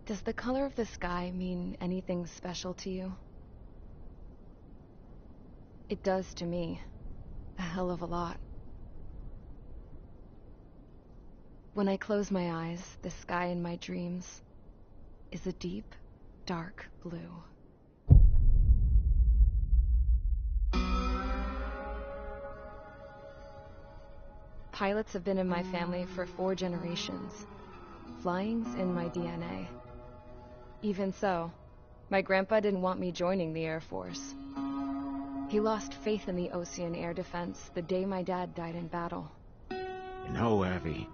Does the color of the sky mean anything special to you? It does to me. A hell of a lot. When I close my eyes, the sky in my dreams is a deep, dark blue. Pilots have been in my family for 4 generations. Flying's in my DNA. Even so, my grandpa didn't want me joining the Air Force. He lost faith in the Ocean Air Defense the day my dad died in battle. You know, Abby,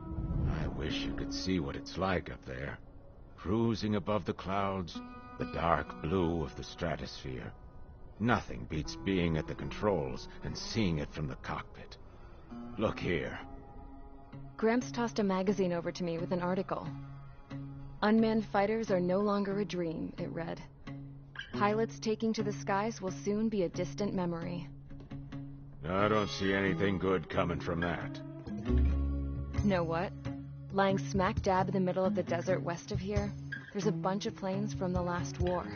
I wish you could see what it's like up there. Cruising above the clouds, the dark blue of the stratosphere. Nothing beats being at the controls and seeing it from the cockpit. Look here. Gramps tossed a magazine over to me with an article. Unmanned fighters are no longer a dream, it read. Pilots taking to the skies will soon be a distant memory. I don't see anything good coming from that. Know what? Lying smack dab in the middle of the desert west of here, there's a bunch of planes from the last war.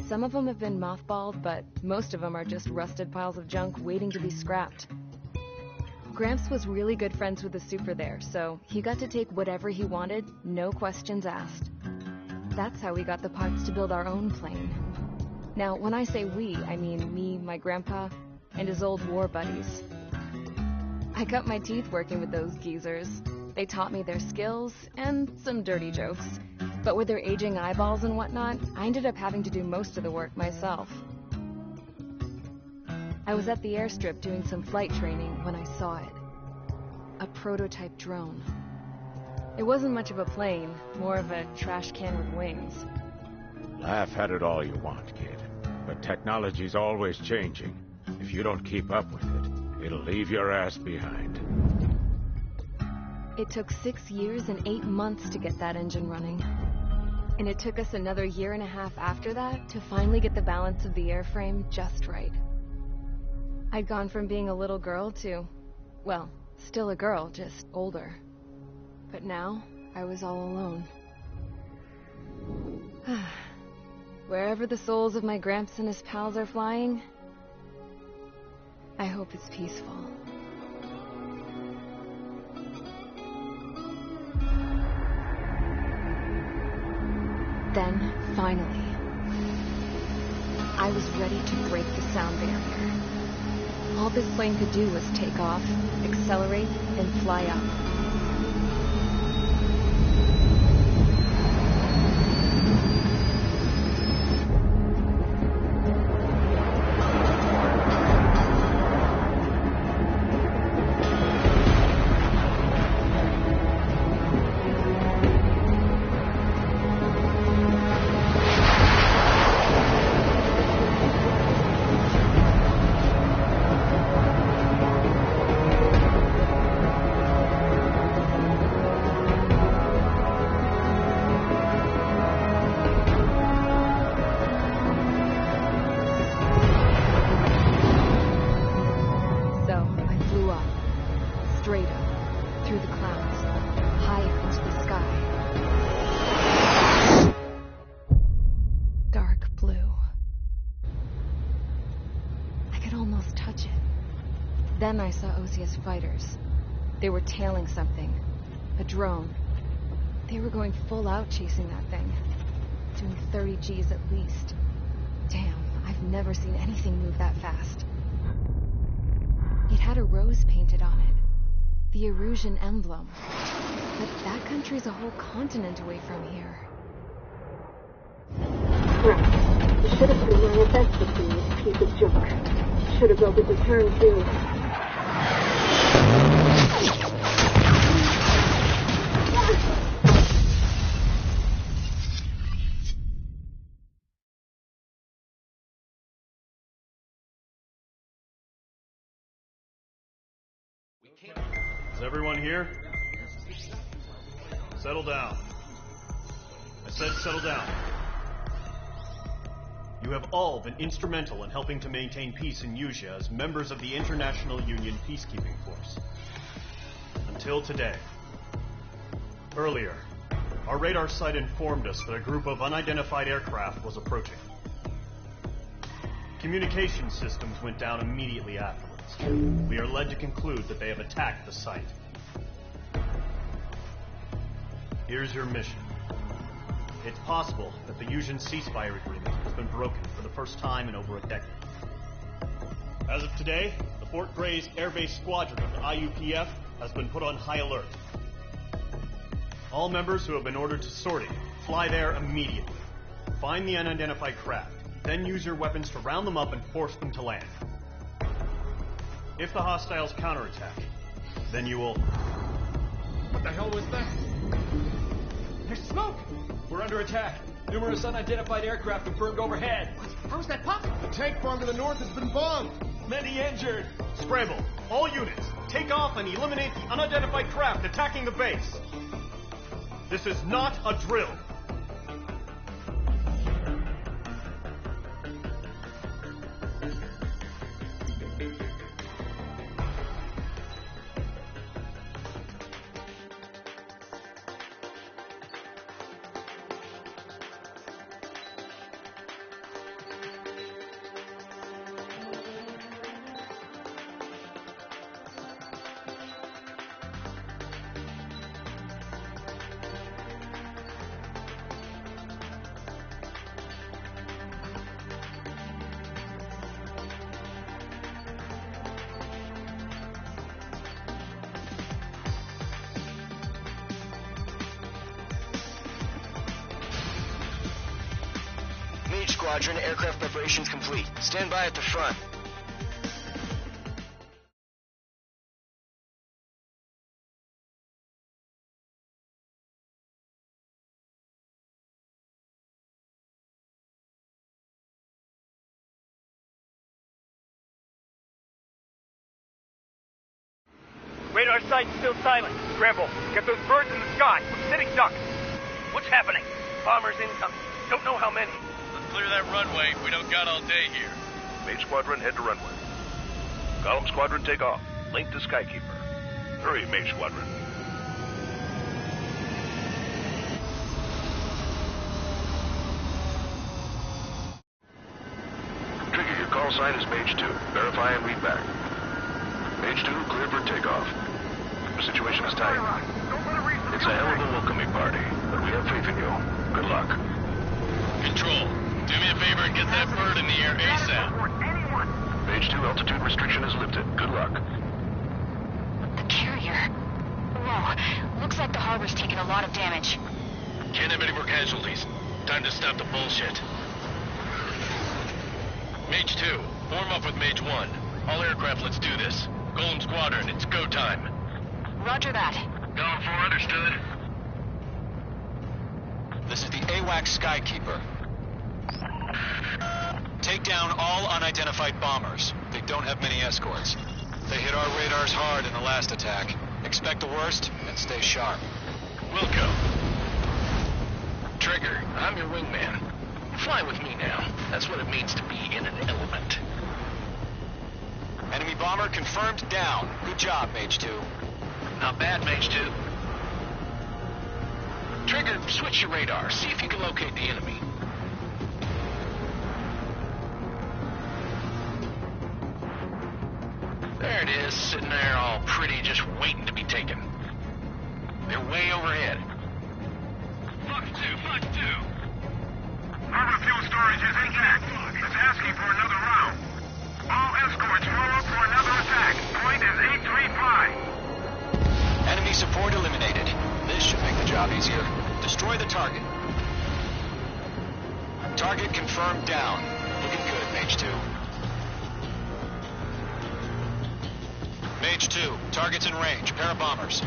Some of them have been mothballed, but most of them are just rusted piles of junk waiting to be scrapped. Gramps was really good friends with the super there, so he got to take whatever he wanted, no questions asked. That's how we got the parts to build our own plane. Now, when I say we, I mean me, my grandpa, and his old war buddies. I cut my teeth working with those geezers. They taught me their skills, and some dirty jokes. But with their aging eyeballs and whatnot, I ended up having to do most of the work myself. I was at the airstrip doing some flight training when I saw it. A prototype drone. It wasn't much of a plane, more of a trash can with wings. Laugh at it all you want, kid. But technology's always changing. If you don't keep up with it, it'll leave your ass behind. It took 6 years and 8 months to get that engine running. And it took us another 1.5 years after that to finally get the balance of the airframe just right. I'd gone from being a little girl to, well, still a girl, just older. But now, I was all alone. Wherever the souls of my Gramps and his pals are flying, I hope it's peaceful. Then, finally, I was ready to break the sound barrier. All this plane could do was take off, accelerate, and fly up. Straight up, through the clouds, higher into the sky. Dark blue. I could almost touch it. Then I saw Osia's fighters. They were tailing something. A drone. They were going full out chasing that thing. Doing 30 Gs at least. Damn, I've never seen anything move that fast. It had a rose painted on it. The Erusian emblem. But that country's a whole continent away from here. Right. You should have been doing best to see this piece of junk. Should have built it to turn too. Is everyone here? Settle down. I said settle down. You have all been instrumental in helping to maintain peace in Usea as members of the International Union Peacekeeping Force. Until today. Earlier, Our radar site informed us that a group of unidentified aircraft was approaching. Communication systems went down immediately afterwards. We are led to conclude that they have attacked the site. Here's your mission. It's possible that the Yuuzhan ceasefire agreement has been broken for the first time in over a decade. As of today, the Fort Grays Air Base Squadron of the IUPF has been put on high alert. All members who have been ordered to sortie, fly there immediately. Find the unidentified craft, then use your weapons to round them up and force them to land. If the hostiles counterattack, then you will... What the hell was that? There's smoke! We're under attack. Numerous unidentified aircraft confirmed overhead. How is that possible? The tank farm to the north has been bombed. Many injured. Scramble. All units, take off and eliminate the unidentified craft attacking the base. This is not a drill. Squadron, aircraft preparations complete. Stand by at the front. Radar site's still silent. Scramble. Get those birds in the sky. We're sitting ducks. What's happening? Bombers incoming. Don't know how many. Clear that runway. We don't got all day here. Mage Squadron, head to runway. Column Squadron, take off. Link to Skykeeper. Hurry, Mage Squadron. Trigger, your call sign is Mage 2. Verify and read back. Mage 2, clear for takeoff. The situation is tight. It's a hell of a welcoming party, but we have faith in you. Good luck. Control. Do me a favor and get that bird in the air ASAP. Mage 2, altitude restriction is lifted. Good luck. The carrier. Whoa. Looks like the harbor's taken a lot of damage. Can't have any more casualties. Time to stop the bullshit. Mage 2, form up with Mage 1. All aircraft, let's do this. Golem Squadron, it's go time. Roger that. Going for understood. This is the AWAC Skykeeper. Take down all unidentified bombers. They don't have many escorts. They hit our radars hard in the last attack. Expect the worst and stay sharp. Wilco. Trigger, I'm your wingman. Fly with me now. That's what it means to be in an element. Enemy bomber confirmed down. Good job, Mage 2. Not bad, Mage 2. Trigger, switch your radar. See if you can locate the enemy. There it is, sitting there all pretty, just waiting to be taken. They're way overhead. Fox 2, Fox 2. Harbor fuel storage is intact. It's asking for another round. All escorts roll up for another attack. Point is 835. Enemy support eliminated. This should make the job easier. Destroy the target. Target confirmed down. Looking good, Mage 2. Mage 2, target's in range. Pair of bombers.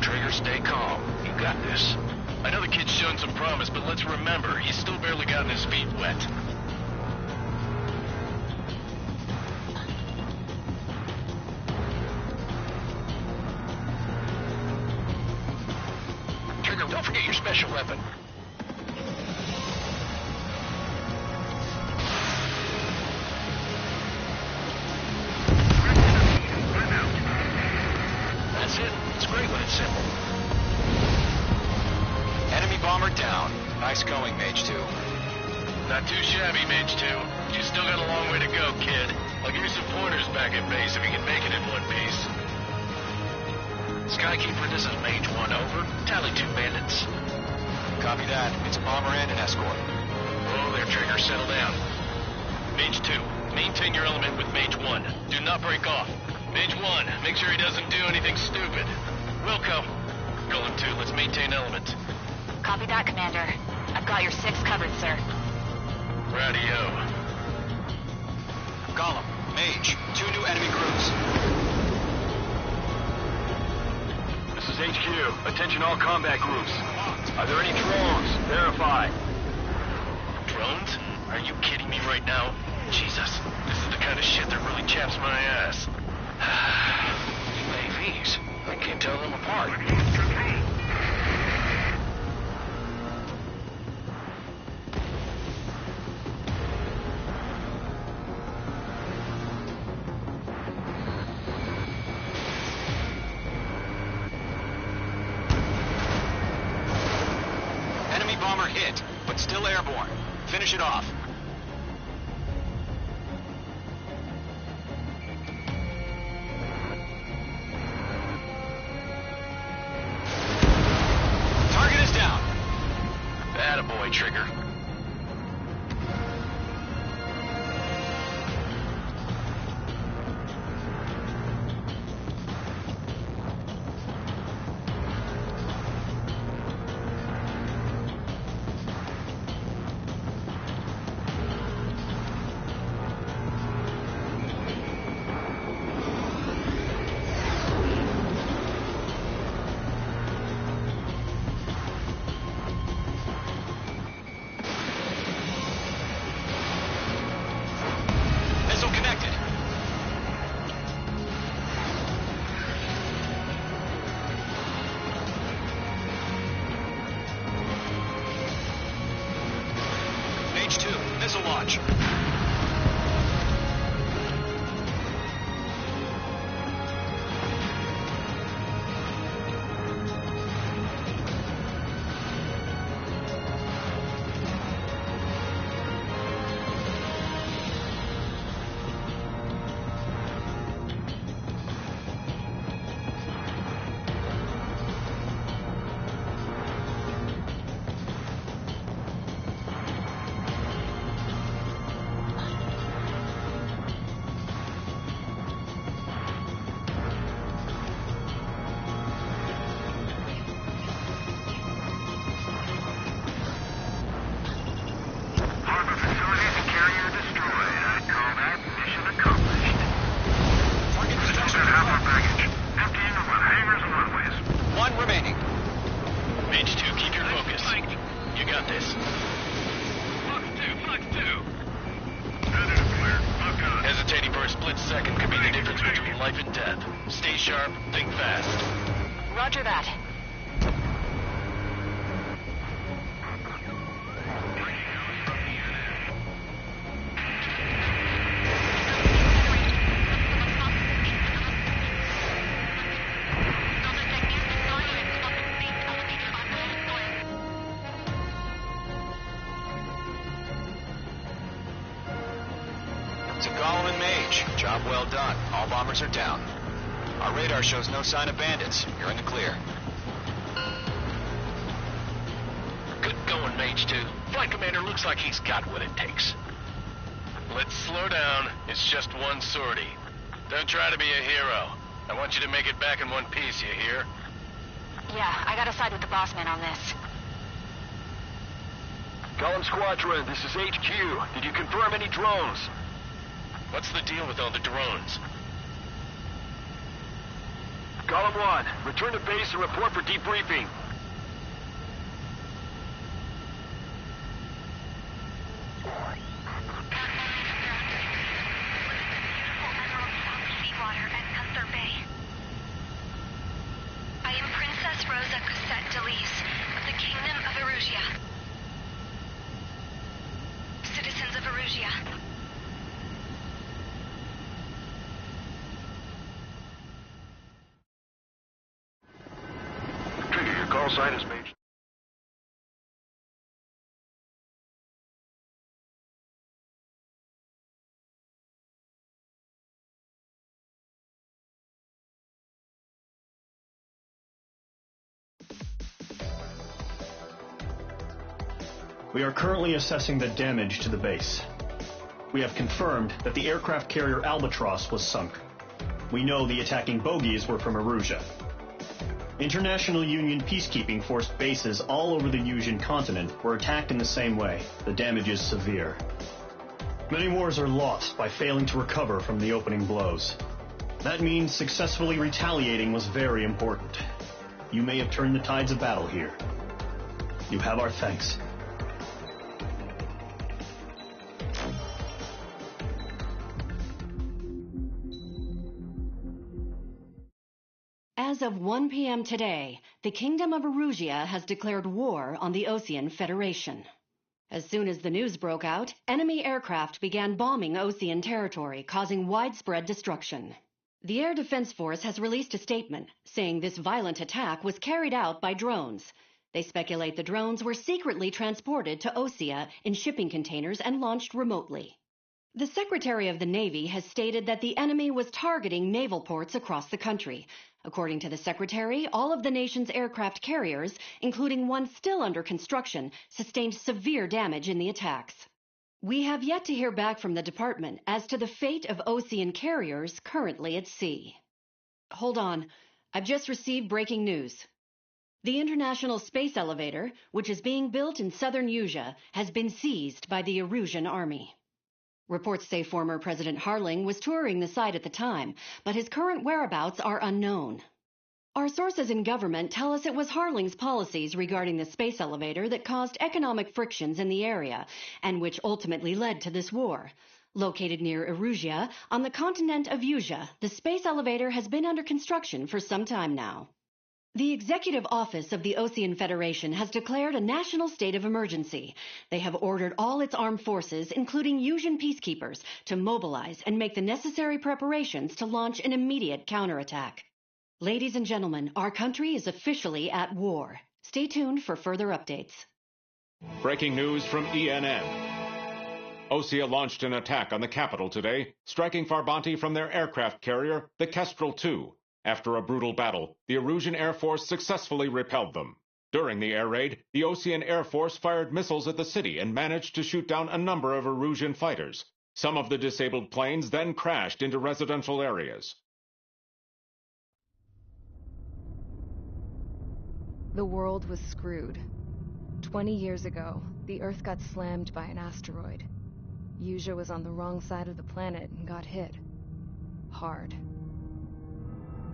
Trigger, stay calm. You got this. I know the kid's shown some promise, but let's remember, he's still barely gotten his feet wet. Trigger, don't forget your special weapon. That's it. It's great when it's simple. things going, Mage 2? Not too shabby, Mage 2. You still got a long way to go, kid. I'll give you some pointers back at base if you can make it in one piece. Skykeeper, this is Mage 1, over. Tally 2 bandits. Copy that. It's a bomber and an escort. Oh, there, Trigger. Settle down. Mage 2, maintain your element with Mage 1. Do not break off. Mage 1, make sure he doesn't do anything stupid. Wilco. Golem 2, let's maintain element. Copy that, Commander. I've got your 6 covered, sir. Radio. Golem, Mage, 2 new enemy groups. This is HQ. Attention all combat groups. Are there any drones? Verify. Drones? Are you kidding me right now? Jesus, this is the kind of shit that really chaps my ass. UAVs. I can't tell them apart. Enemy bomber hit, but still airborne. Finish it off. Target is down. Attaboy, Trigger. Missile connected. Mage 2, missile launch. Harbor facilities and carrier destroyed. I'd call that mission accomplished. Target Still destruction got half our confirmed. baggage. Emptying of our hangars and runways. 1 remaining. Mage 2, keep your focus. You got this. Fox 2. Ready to clear. Lock on. Hesitating for a split second could be the difference between life and death. Stay sharp, think fast. Roger that. To Golem and Mage, job well done. All bombers are down. Our radar shows no sign of bandits. You're in the clear. Good going, Mage 2. Flight Commander looks like he's got what it takes. Let's slow down. It's just one sortie. Don't try to be a hero. I want you to make it back in one piece, you hear? Yeah, I gotta side with the boss man on this. Golem Squadron, this is HQ. Did you confirm any drones? What's the deal with all the drones? Golem 1, return to base and report for debriefing. Seawater at Gunther Bay. I am Princess Rosa Cosette Delise of the Kingdom of Erusia. Citizens of Erusia. Trigger, your call sign is Mage We are currently assessing the damage to the base. We have confirmed that the aircraft carrier Albatross was sunk. We know the attacking bogies were from Erusia. International Union peacekeeping force bases all over the Yusian continent were attacked in the same way. The damage is severe. Many wars are lost by failing to recover from the opening blows. That means successfully retaliating was very important. You may have turned the tides of battle here. You have our thanks. As of 1 p.m. today, the Kingdom of Erusia has declared war on the Osean Federation. As soon as the news broke out, enemy aircraft began bombing Osean territory, causing widespread destruction. The Air Defense Force has released a statement saying this violent attack was carried out by drones. They speculate the drones were secretly transported to Osea in shipping containers and launched remotely. The Secretary of the Navy has stated that the enemy was targeting naval ports across the country. According to the Secretary, all of the nation's aircraft carriers, including one still under construction, sustained severe damage in the attacks. We have yet to hear back from the department as to the fate of Osean carriers currently at sea. Hold on, I've just received breaking news. The International Space Elevator, which is being built in southern Yusia, has been seized by the Erusian army. Reports say former President Harling was touring the site at the time, but his current whereabouts are unknown. Our sources in government tell us it was Harling's policies regarding the space elevator that caused economic frictions in the area, and which ultimately led to this war. Located near Erusia, on the continent of Yusia, the space elevator has been under construction for some time now. The Executive Office of the Osean Federation has declared a national state of emergency. They have ordered all its armed forces, including Yusian peacekeepers, to mobilize and make the necessary preparations to launch an immediate counterattack. Ladies and gentlemen, our country is officially at war. Stay tuned for further updates. Breaking news from ENN. Osea launched an attack on the capital today, striking Farbanti from their aircraft carrier, the Kestrel II. After a brutal battle, the Erusian Air Force successfully repelled them. During the air raid, the Osean Air Force fired missiles at the city and managed to shoot down a number of Erusian fighters. Some of the disabled planes then crashed into residential areas. The world was screwed. 20 years ago, the Earth got slammed by an asteroid. Yusia was on the wrong side of the planet and got hit. Hard.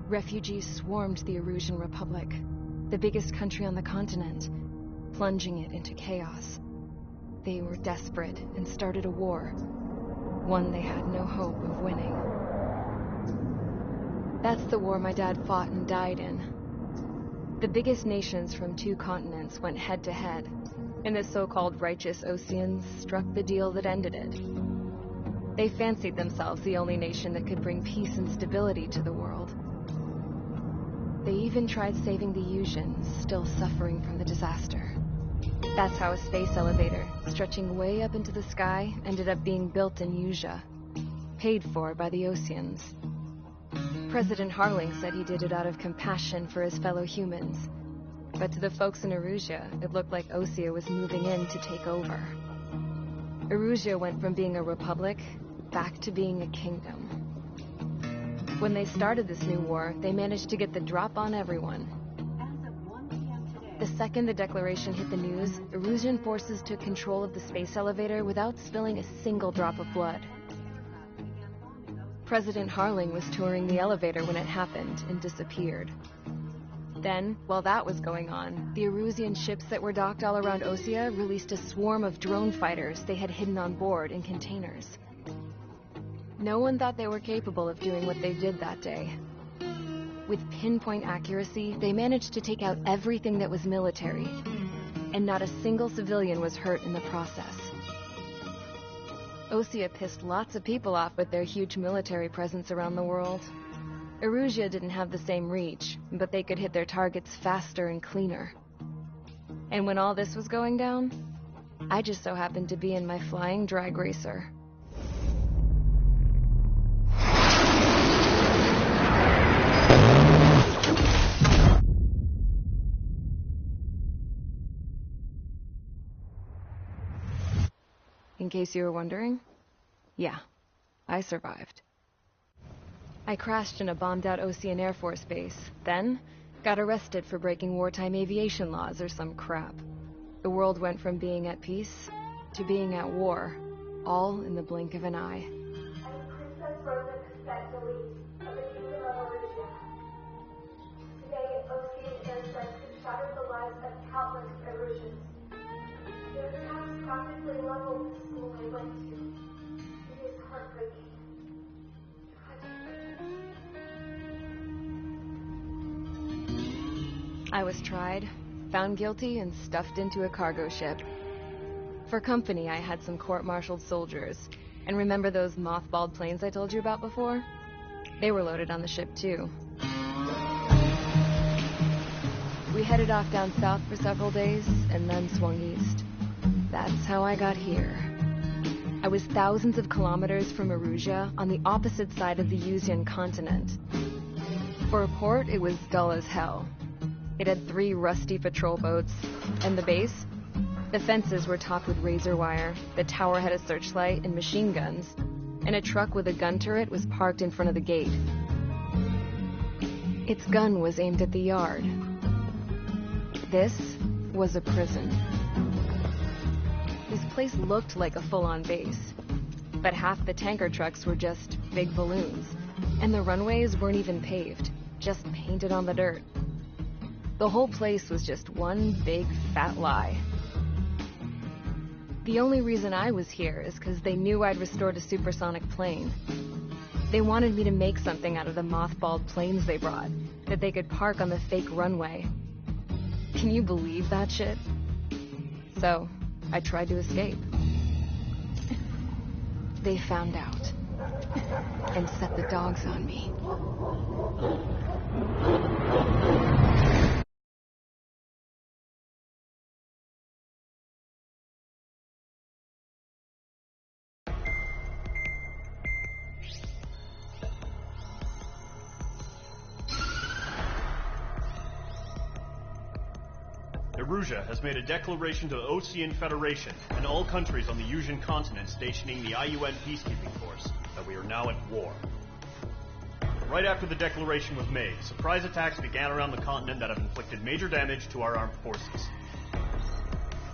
Refugees swarmed the Erusian Republic, the biggest country on the continent, plunging it into chaos. They were desperate and started a war, one they had no hope of winning. That's the war my dad fought and died in. The biggest nations from 2 continents went head-to-head, and the so-called righteous Oseans struck the deal that ended it. They fancied themselves the only nation that could bring peace and stability to the world. They even tried saving the Yusians, still suffering from the disaster. That's how a space elevator, stretching way up into the sky, ended up being built in Yusia, paid for by the Oseans. President Harling said he did it out of compassion for his fellow humans, but to the folks in Erusia, it looked like Osea was moving in to take over. Erusia went from being a republic back to being a kingdom. When they started this new war, they managed to get the drop on everyone. The second the declaration hit the news, Erusian forces took control of the space elevator without spilling a single drop of blood. President Harling was touring the elevator when it happened and disappeared. Then, while that was going on, the Erusian ships that were docked all around Osea released a swarm of drone fighters they had hidden on board in containers. No one thought they were capable of doing what they did that day. With pinpoint accuracy, they managed to take out everything that was military, and not a single civilian was hurt in the process. Osea pissed lots of people off with their huge military presence around the world. Erusia didn't have the same reach, but they could hit their targets faster and cleaner. And when all this was going down, I just so happened to be in my flying drag racer. in case you were wondering. Yeah, I survived. I crashed in a bombed-out Ocean Air Force base, then got arrested for breaking wartime aviation laws or some crap. The world went from being at peace to being at war, all in the blink of an eye. Princess Rosa Cassette Delete of the Kingdom of Arabia. Today, Ocean airstrikes have shattered the lives of countless Erusians. Their attacks practically leveled the school I went to. It is heartbreaking. I was tried, found guilty, and stuffed into a cargo ship. For company, I had some court-martialed soldiers. And remember those mothballed planes I told you about before? They were loaded on the ship, too. We headed off down south for several days, and then swung east. That's how I got here. I was thousands of kilometers from Erusia, on the opposite side of the Yuzian continent. For a port, it was dull as hell. It had 3 rusty patrol boats, and the base? The fences were topped with razor wire, the tower had a searchlight and machine guns, and a truck with a gun turret was parked in front of the gate. Its gun was aimed at the yard. This was a prison. This place looked like a full-on base, but half the tanker trucks were just big balloons, and the runways weren't even paved, just painted on the dirt. The whole place was just one big fat lie. The only reason I was here is because they knew I'd restored a supersonic plane. They wanted me to make something out of the mothballed planes they brought, that they could park on the fake runway. Can you believe that shit? So, I tried to escape. They found out, and set the dogs on me. Erusia has made a declaration to the Ocean Federation and all countries on the Yuzian continent stationing the IUN peacekeeping force that we are now at war. Right after the declaration was made, surprise attacks began around the continent that have inflicted major damage to our armed forces.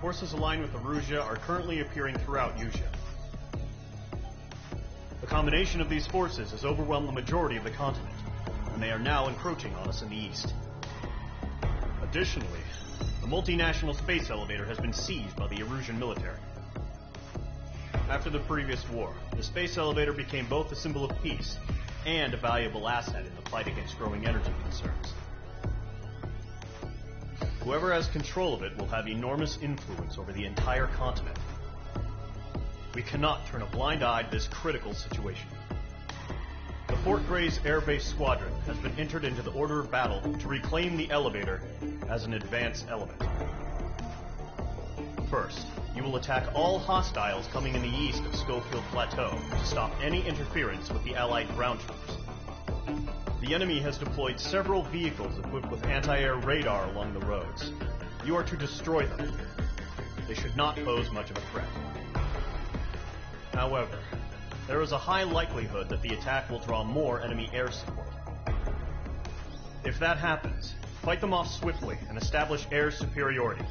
Forces aligned with Erusia are currently appearing throughout Yusia. The combination of these forces has overwhelmed the majority of the continent, and they are now encroaching on us in the east. Additionally, the multinational space elevator has been seized by the Erusian military. After the previous war, the space elevator became both a symbol of peace and a valuable asset in the fight against growing energy concerns. Whoever has control of it will have enormous influence over the entire continent. We cannot turn a blind eye to this critical situation. The Fort Gray's Air Base Squadron has been entered into the order of battle to reclaim the elevator as an advance element. First, you will attack all hostiles coming in the east of Schofield Plateau to stop any interference with the Allied ground troops. The enemy has deployed several vehicles equipped with anti-air radar along the roads. You are to destroy them. They should not pose much of a threat. However, there is a high likelihood that the attack will draw more enemy air support. If that happens, fight them off swiftly and establish air superiority.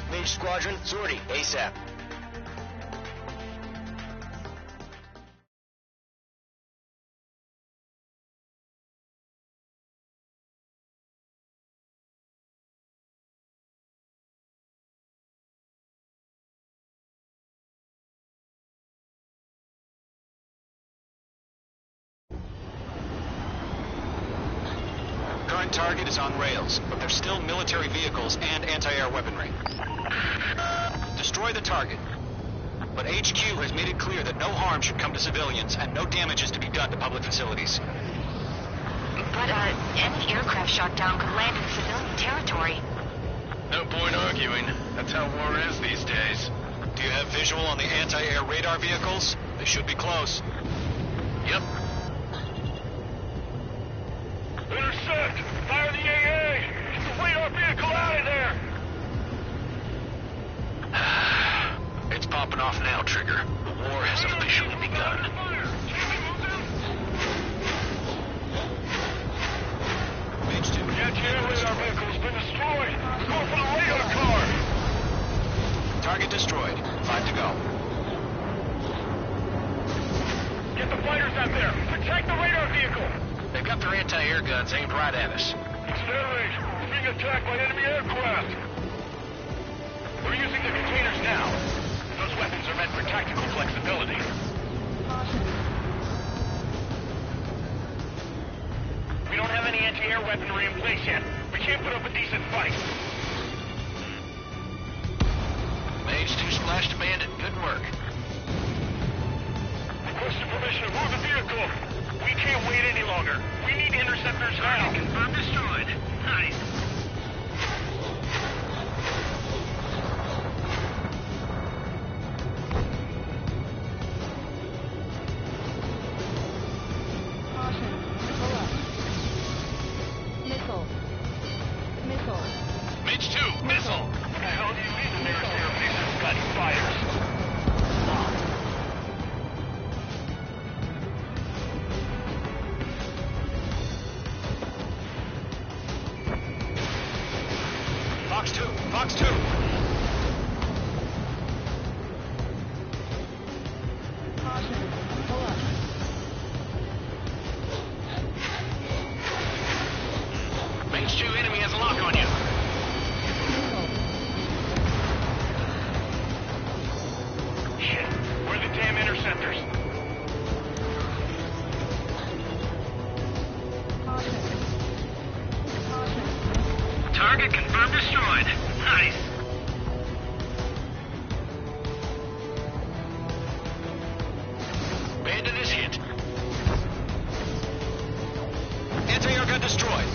Mage Squadron, sortie, ASAP. current target is on rails, but there's still military vehicles and anti-air weaponry. Destroy the target. But HQ has made it clear that no harm should come to civilians and no damage is to be done to public facilities. But, any aircraft shot down could land in civilian territory. No point arguing. That's how war is these days. Do you have visual on the anti-air radar vehicles? They should be close. Yep. Intercept! Fire the AA! Get the radar vehicle out of there! It's popping off now, Trigger. The war has officially begun. Mage 2. The anti-air radar vehicle has been destroyed! We're going for the radar car! Target destroyed. 5 to go. Get the fighters out there! Protect the radar vehicle! They've got their anti-air guns aimed right at us. It's Federate! We're being attacked by enemy aircraft! We're using the containers now. Those weapons are meant for tactical flexibility. We don't have any anti-air weaponry in place yet. We can't put up a decent fight. Mage 2 splashed a bandit. Good work. Requesting permission to move the vehicle. We can't wait any longer. We need interceptors now. Confirmed destroyed. Nice. Mage 2, missile! What the hell do you mean the nearest air base has got fighters? Fox 2! Fox 2! Mage 2, enemy has a lock on you. Shit. Where are the damn interceptors? Target confirmed destroyed. Nice. Bandit is hit. Anti-air gun destroyed.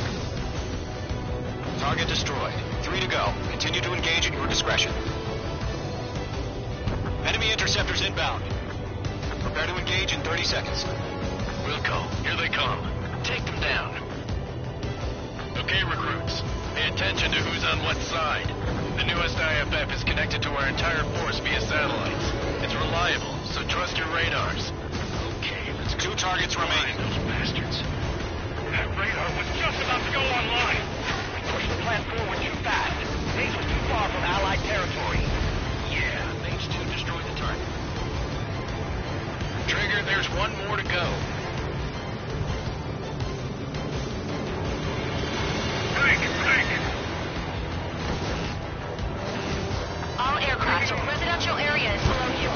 Target destroyed. 3 to go. Continue to engage at your discretion. Enemy interceptors inbound. Prepare to engage in 30 seconds. Wilco, here they come. Take them down. Okay, recruits. Pay attention to who's on what side. The newest IFF is connected to our entire force via satellites. It's reliable, so trust your radars. Okay, let's go. 2 targets remaining. Those bastards. That radar was just about to go online. We pushed the plant forward too fast. Base was too far from Allied territory. Yeah, Mage 2 destroyed the target. Trigger, there's one more to go. All aircraft, residential area is below you.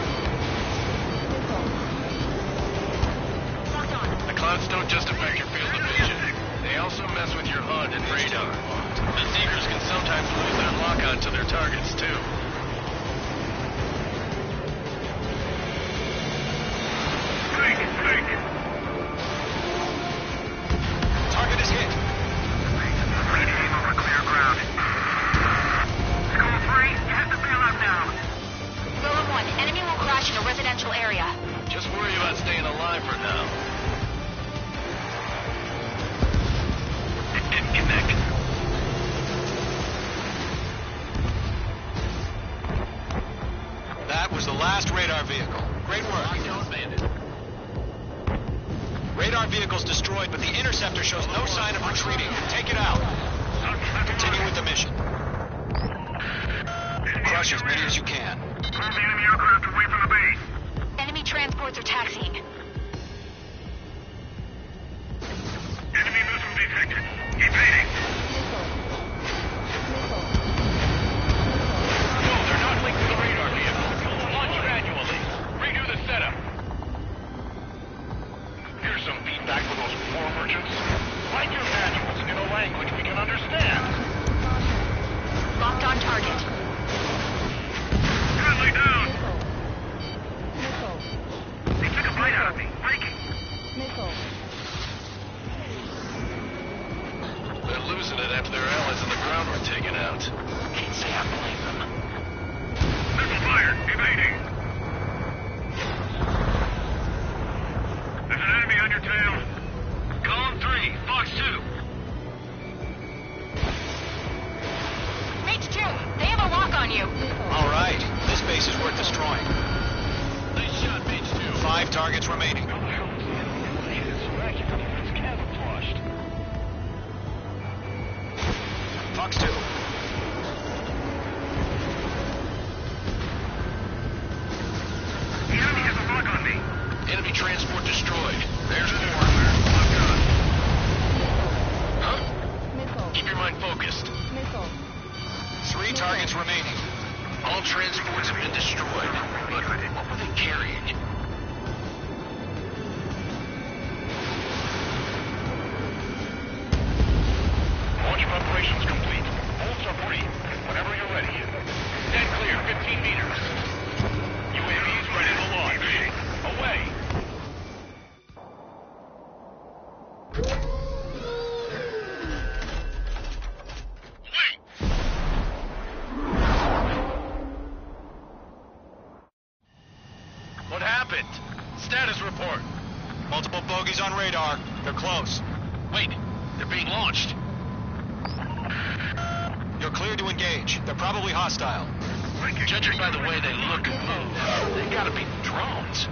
Locked on. The clouds don't just affect your field of vision. They also mess with your HUD and radar. The Seekers can sometimes lose their lock-on to their targets, too. Target is hit. Ready to aim over clear ground. School 3, you have to bail out now. Rover 1, enemy will crash in a residential area. Just worry about staying alive for now. It didn't connect. That was the last radar vehicle. Great work. Radar vehicle's destroyed, but the interceptor shows no sign of retreating. Take it out. Continue with the mission. Crush as many as you can. Move the enemy aircraft away from the base. Enemy transports are taxiing. Enemy missile detected. Evading. No, they're not linked to the radar vehicle. Launch manually. Redo the setup. Here's some feedback for those war merchants. Find your manuals and it'll language we can understand. Locked on target. Friendly down. He took a bite out of me. Breaking. They're losing it after their allies on the ground were taken out. Can't say I blame them. Missile fired. Evading. There's an enemy on your tail. Column 3, Fox 2. Mage 2, they have a lock on you. All right, this base is worth destroying. Nice shot, Mage 2. 5 targets remaining. Fox 2. The enemy has a lock on me. Enemy transport destroyed. There's more. Huh? Keep your mind focused. 3 targets remaining. All transports have been destroyed. But what were they carrying? Launch preparations complete. Bolts are free. Whenever you're ready. Dead clear, 15 meters. UAVs ready to launch. Away. What happened? Status report. Multiple bogeys on radar. They're close. Wait, they're being launched. You're cleared to engage. They're probably hostile. Judging by the way they look and move, they gotta be drones.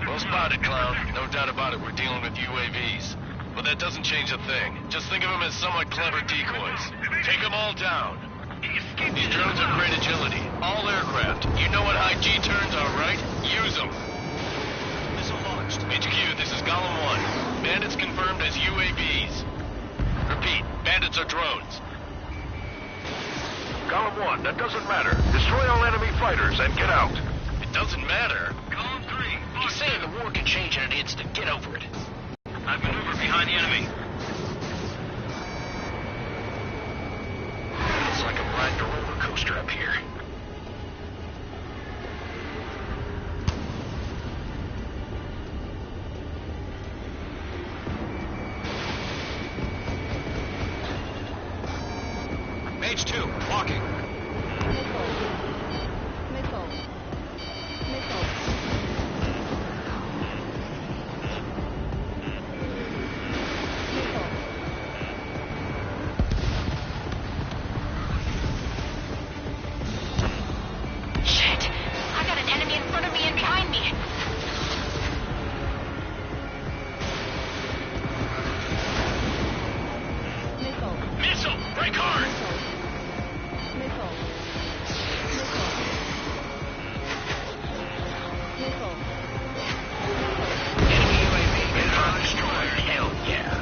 Well spotted, Clown. No doubt about it, we're dealing with UAVs. But that doesn't change a thing. Just think of them as somewhat clever decoys. Take them all down. These drones have great agility. All aircraft. You know what high G turns are, right? Use them. Missile launched. HQ, this is Golem 1. Bandits confirmed as UAVs. Repeat, bandits are drones. Column 1, that doesn't matter. Destroy all enemy fighters and get out. It doesn't matter. Column 3. He's saying the war can change in an instant. Get over it. I've maneuvered behind the enemy. It's like I'm riding a roller coaster up here. Mage 2, walking. Shit, I got an enemy in front of me and behind me. Missile! Break hard! Enemy UAV confirmed destroyed. Hell yeah.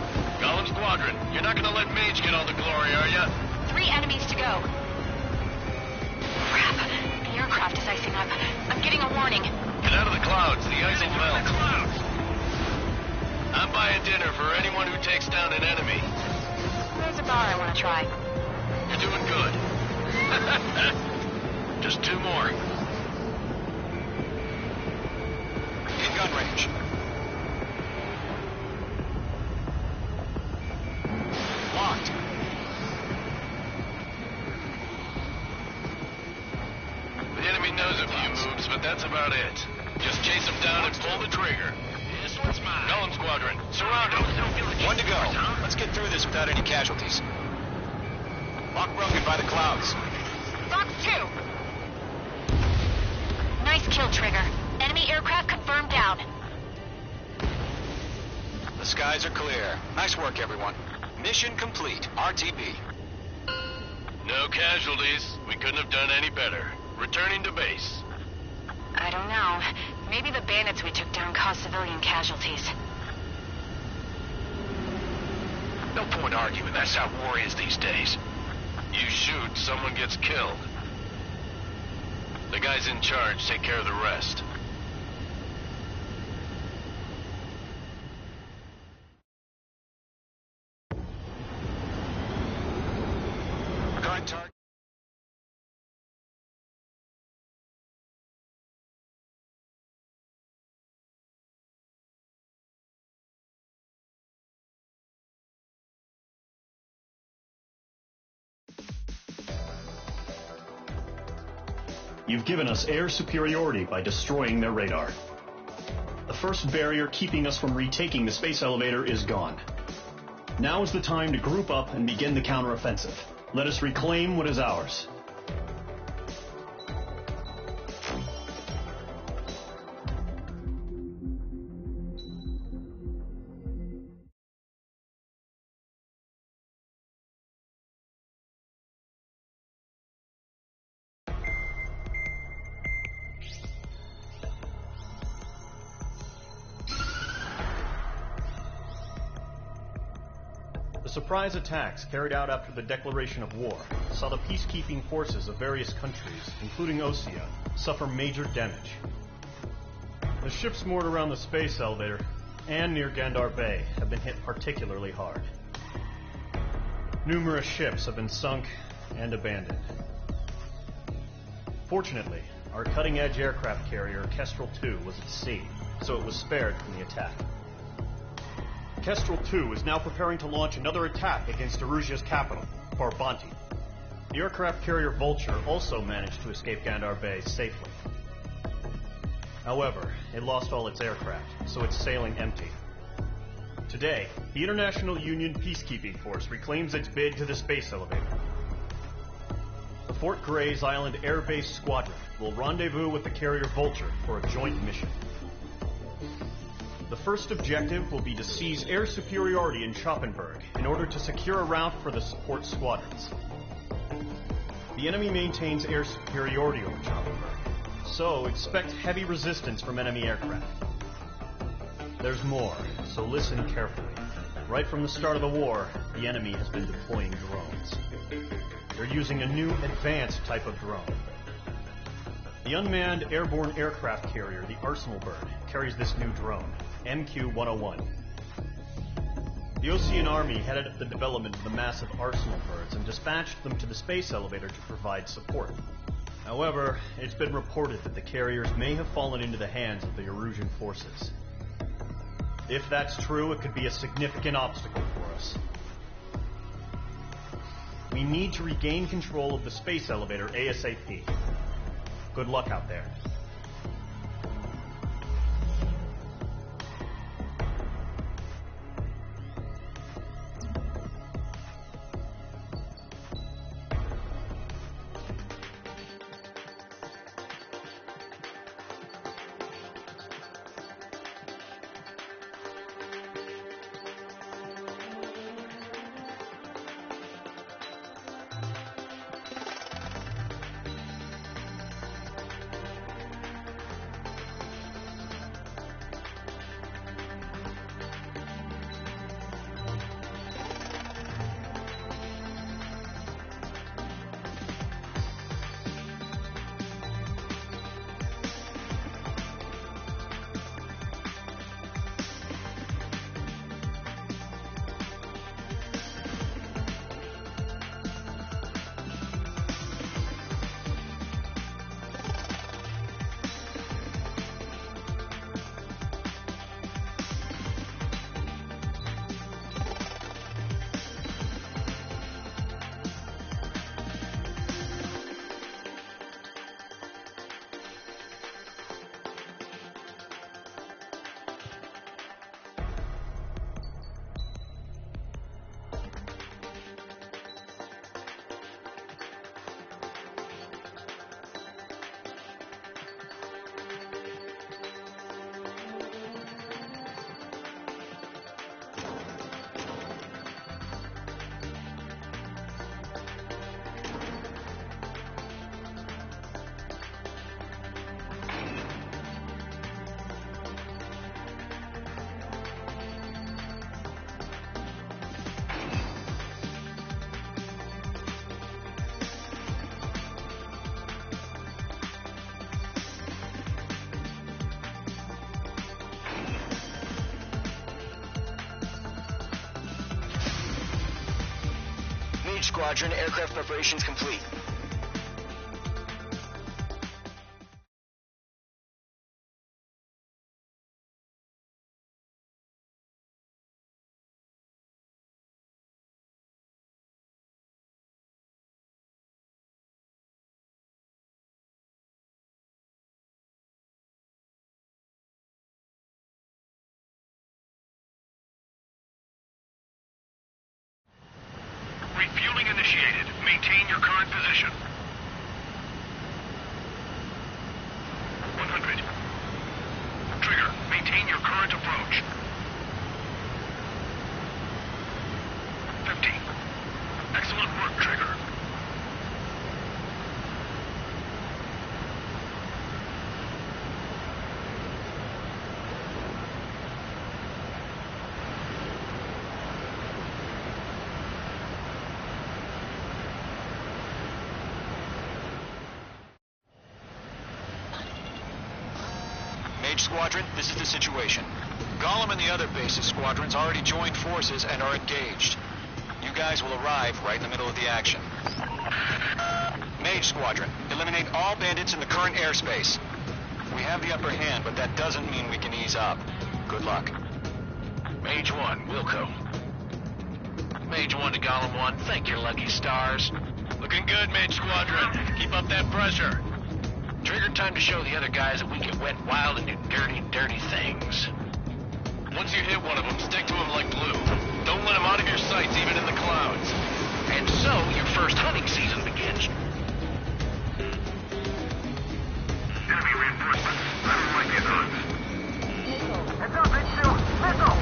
Golem Squadron, you're not gonna let Mage get all the glory, are ya? 3 enemies to go. Crap, the aircraft is icing up. I'm getting a warning. Get out of the clouds, the ice will melt. I'm buying dinner for anyone who takes down an enemy. There's a bar I want to try. You're doing good. Just 2 more. In gun range. Locked. The enemy knows a few moves, but that's about it. Just chase them down and pull the trigger. This one's mine. Golem Squadron, surround them. 1 to go. Let's get through this without any casualties. Lock broken by the clouds. Fox 2. Nice kill, Trigger. Enemy aircraft confirmed down. The skies are clear. Nice work, everyone. Mission complete. RTB. No casualties. We couldn't have done any better. Returning to base. I don't know. Maybe the bandits we took down caused civilian casualties. No point arguing. That's how war is these days. You shoot, someone gets killed. The guys in charge take care of the rest. You've given us air superiority by destroying their radar. The first barrier keeping us from retaking the space elevator is gone. Now is the time to group up and begin the counteroffensive. Let us reclaim what is ours. The surprise attacks carried out after the declaration of war saw the peacekeeping forces of various countries, including Osea, suffer major damage. The ships moored around the space elevator and near Gandar Bay have been hit particularly hard. Numerous ships have been sunk and abandoned. Fortunately, our cutting-edge aircraft carrier Kestrel II was at sea, so it was spared from the attack. Kestrel II is now preparing to launch another attack against Erusia's capital, Farbanti. The aircraft carrier Vulture also managed to escape Gandar Bay safely. However, it lost all its aircraft, so it's sailing empty. Today, the International Union Peacekeeping Force reclaims its bid to the space elevator. The Fort Gray's Island Air Base Squadron will rendezvous with the carrier Vulture for a joint mission. The first objective will be to seize air superiority in Schoppenberg in order to secure a route for the support squadrons. The enemy maintains air superiority over Schoppenberg, so expect heavy resistance from enemy aircraft. There's more, so listen carefully. Right from the start of the war, the enemy has been deploying drones. They're using a new advanced type of drone. The unmanned airborne aircraft carrier, the Arsenal Bird, carries this new drone, MQ-101. The Osean Army headed up the development of the massive Arsenal Birds and dispatched them to the space elevator to provide support. However, it's been reported that the carriers may have fallen into the hands of the Erusian forces. If that's true, it could be a significant obstacle for us. We need to regain control of the space elevator ASAP. Good luck out there. Squadron, aircraft preparations complete. your current position. 100. Trigger, maintain your current approach. 50. Excellent work, Trigger. Mage Squadron, this is the situation. Gollum and the other bases squadrons already joined forces and are engaged. You guys will arrive right in the middle of the action. Mage Squadron, eliminate all bandits in the current airspace. We have the upper hand, but that doesn't mean we can ease up. Good luck. Mage 1, Wilco. Mage 1 to Gollum 1, thank your lucky stars. Looking good, Mage Squadron. Keep up that pressure. Trigger, time to show the other guys that we can wet wild and do dirty, dirty things. Once you hit one of them, stick to him like glue. Don't let him out of your sights, even in the clouds. And so, your first hunting season begins. Enemy reinforcements. I don't like these odds. Missile. Heads up, H2! Missile!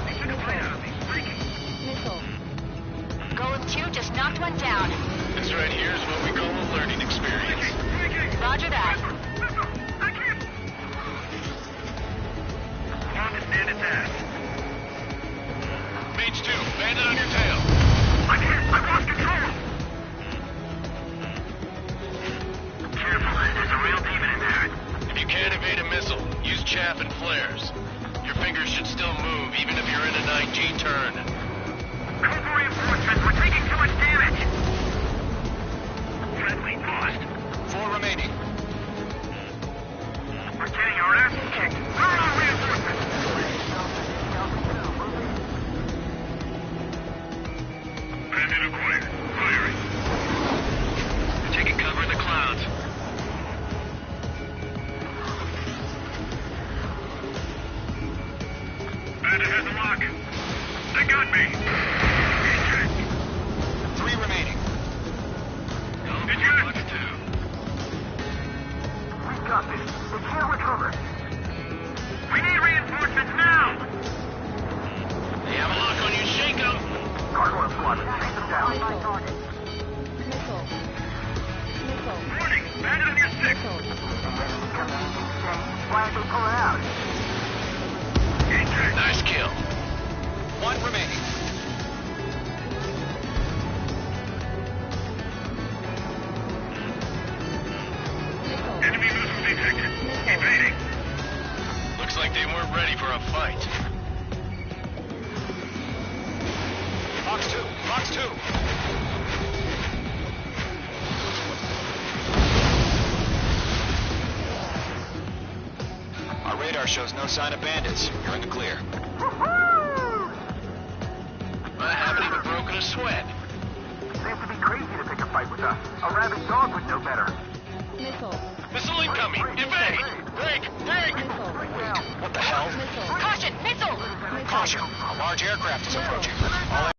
They took a plane out of me. Breaking. Missile. Golem 2 just knocked one down. This right here is what we call a learning experience. Roger that. I can't! Want to stand its ass. Mage 2, bandit on your tail. I can't! I've lost control! Careful, there's a real demon in there. If you can't evade a missile, use chaff and flares. Your fingers should still move, even if you're in a 9G turn. Call for reinforcements, we're taking too much damage! Friendly lost. 4 remaining. We're getting our asses kicked. Throw on reinforcements! Bandit acquired. Firing. They're taking cover in the clouds. Bandit has a lock. They got me. Eject. 3 remaining. Eject. We got this. They can't recover. We need reinforcements now. They have a lock on you, shake them. Gargoyle squad, take them down. Missile. Missile. Warning, bandit on your stick. Why aren't they pulling out? Eject. Nice kill. 1 remaining. Enemy missile detected. Evading. Looks like they weren't ready for a fight. Fox 2, Fox 2. Our radar shows no sign of bandits. You're in the clear. I haven't even broken a sweat. Seems to be crazy to pick a fight with us. A rabid dog would know better. Missile. Missile incoming! Evade! Break! Break! What the hell? Missile. Caution, missile! Caution! A large aircraft is approaching. All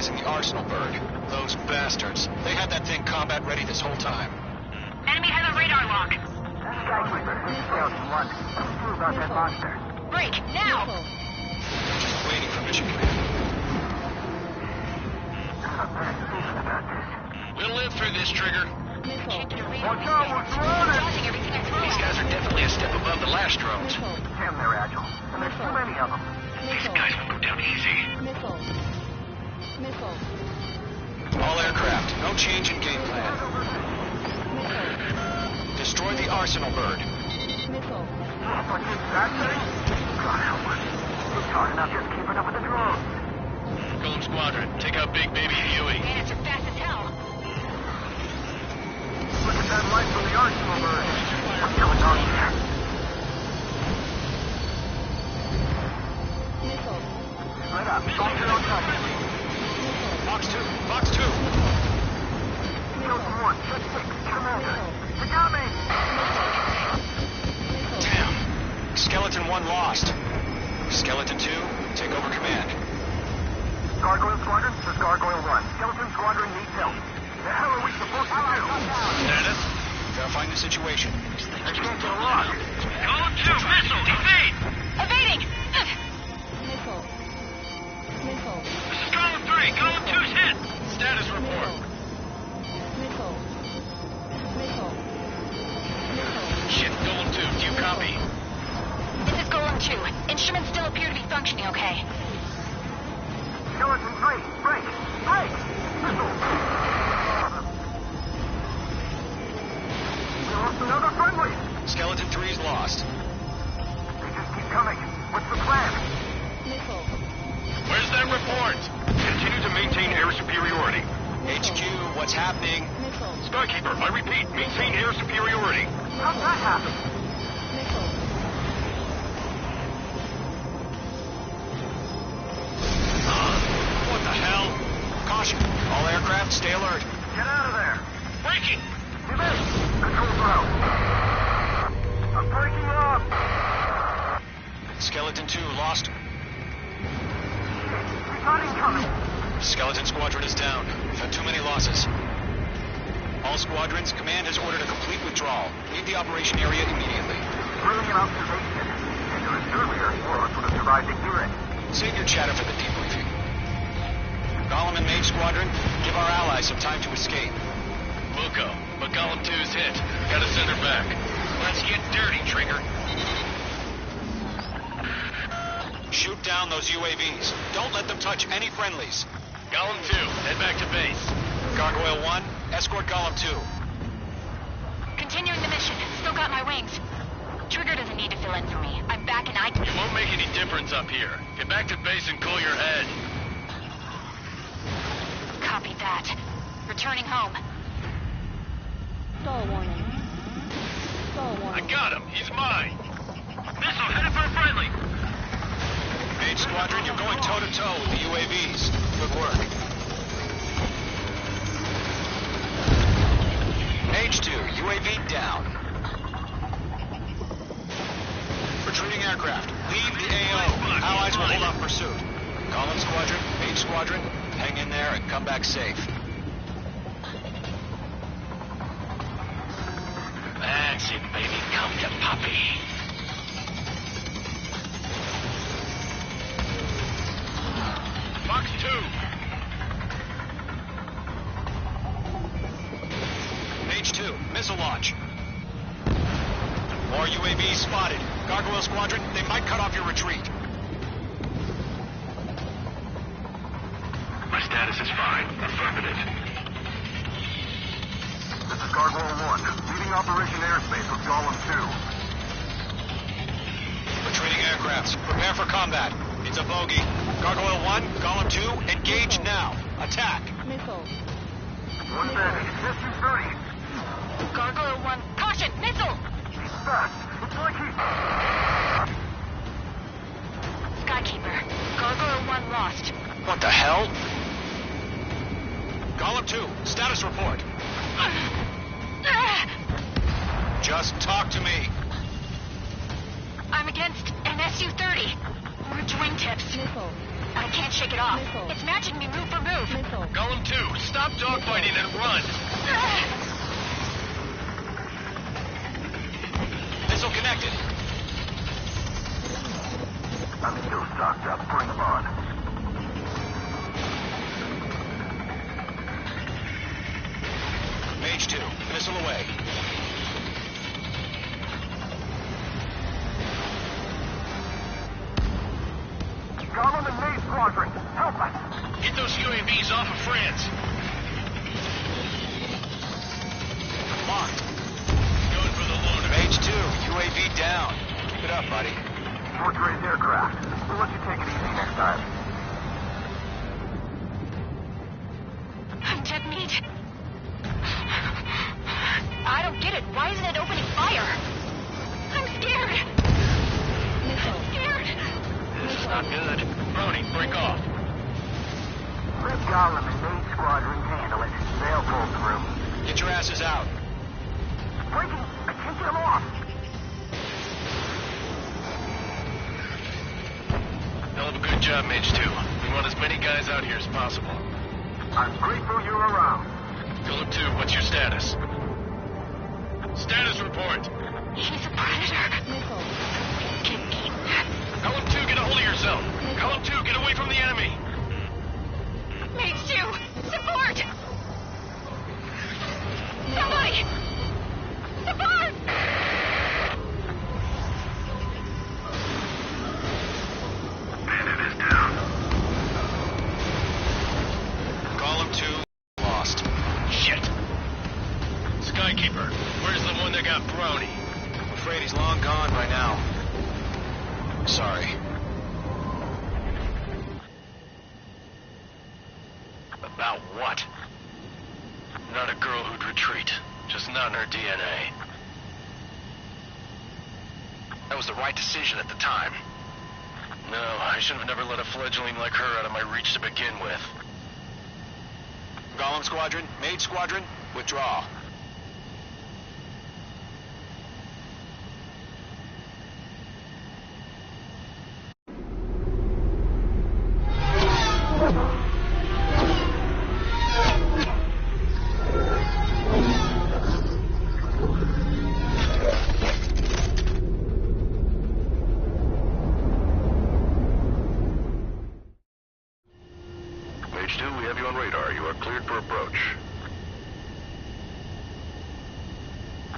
the Arsenal bird. Those bastards. They had that thing combat ready this whole time. Enemy has a radar lock. Skykeeper, failed in one. What's true about that monster? Break, now! Just waiting for mission command. I'm bad thinking about this. We'll live through this, Trigger. Watch out, we're surrounded! These guys are definitely a step above the last drones. Damn, they're agile. And there's too many of them. These guys will go down easy. Missile. All aircraft, no change in game plan. Destroy the Arsenal bird. Missile. But this that thing? God help us. It's hard enough just keeping up with the drones. Golem Squadron, take out Big Baby Huey. Bandits are fast as hell. Look at that light from the Arsenal bird. We're killing our 1, check 6, Commander. You got me! Damn. Skeleton 1 lost. Skeleton 2, take over command. Gargoyle Squadron, this is Gargoyle 1. Skeleton Squadron needs help. The hell are we supposed to do? Status? Verifying the situation. I can't get a lock. Column 2, missile, evade! Evading! Missile. Missile. This is Column 3, Column 2's hit! Status report. Missile. Missile. Missile. Shit, Golem 2, do you copy? This is Golem 2. Instruments still appear to be functioning okay. Skeleton 3, break! Break! Missile! We lost another friendly! Skeleton 3's lost. They just keep coming. What's the plan? Missile. Where's that report? Continue to maintain air superiority. HQ, what's happening? Missile. Skykeeper, I repeat, maintain air superiority. How'd that happen? Missile. What the hell? Caution. All aircraft, stay alert. Get out of there! Breaking! Give in! Controls are out! I'm breaking up! Skeleton 2 lost. We got incoming! Skeleton Squadron is down. We've had too many losses. All squadrons, command has ordered a complete withdrawal. Leave the operation area immediately. Brilliant observation. Dangerous earlier, or else would have survived to hear it. Save your chatter for the debriefing. Golem and Mage Squadron, give our allies some time to escape. We'll go, but Golem 2's hit. Gotta send her back. Let's get dirty, Trigger. Shoot down those UAVs. Don't let them touch any friendlies. Golem 2, head back to base. Gargoyle 1, escort Golem 2. Continuing the mission. Still got my wings. Trigger doesn't need to fill in for me. I'm back and I can... It won't make any difference up here. Get back to base and cool your head. Copy that. Returning home. Stall warning. Stall I warning. got him. He's mine. Missile, headed for a friendly! Mage Squadron, you're going toe-to-toe with the UAVs. Good work. Mage 2, UAV down. Retreating aircraft. Leave the AO. Allies will hold off pursuit. Golem Squadron, Mage Squadron, hang in there and come back safe. That's it, baby. Come to puppy. Fox 2. Mage 2, missile launch. More UAVs spotted. Gargoyle Squadron, they might cut off your retreat. My status is fine. Affirmative. This is Gargoyle 1, leading Operation Airspace with Golem 2. Retreating aircrafts, prepare for combat. It's a bogey. Gargoyle 1, Golem 2, engage now. Attack. Missile. One bandit, distance 30. Gargoyle 1, caution! Missile! He's fast. It's like he's... Skykeeper. Gargoyle 1 lost. What the hell? Golem 2, status report. Just talk to me. I'm against an Su-30. Ripped wingtips. Missile. I can't shake it off. Missile. It's matching me move for move. Missile. Golem 2, stop dogfighting and run. Missile connected. I'm still stocked up. Bring them on. Mage 2, missile away. Golem and Mage Squadron, help us! Get those UAVs off of France. Locked. Going for the loader. Mage 2, UAV down. Keep it up, buddy. Short-range aircraft. We'll let you take it easy next time. I'm dead meat. I don't get it. Why isn't it opening fire? I'm scared. Missile. I'm scared. This is not good. Brody, break off. Let Golem and Mage Squadron handle it. They'll pull through. Get your asses job, Mage 2. We want as many guys out here as possible. I'm grateful you're around. Philip 2, what's your status? Status report. He's a predator. Column 2, get a hold of yourself. Column 2, get away from the enemy. Mage 2, support! Somebody! Support! Bandit is down. Column 2, lost. Shit. Skykeeper, where's the one that got Brownie? I'm afraid he's long gone by now. Sorry. About what? Not a girl who'd retreat. Just not in her DNA. That was the right decision at the time. No, I should have never let a fledgling like her out of my reach to begin with. Golem Squadron, Mage Squadron, withdraw. Mage 2, we have you on radar. You are cleared for approach.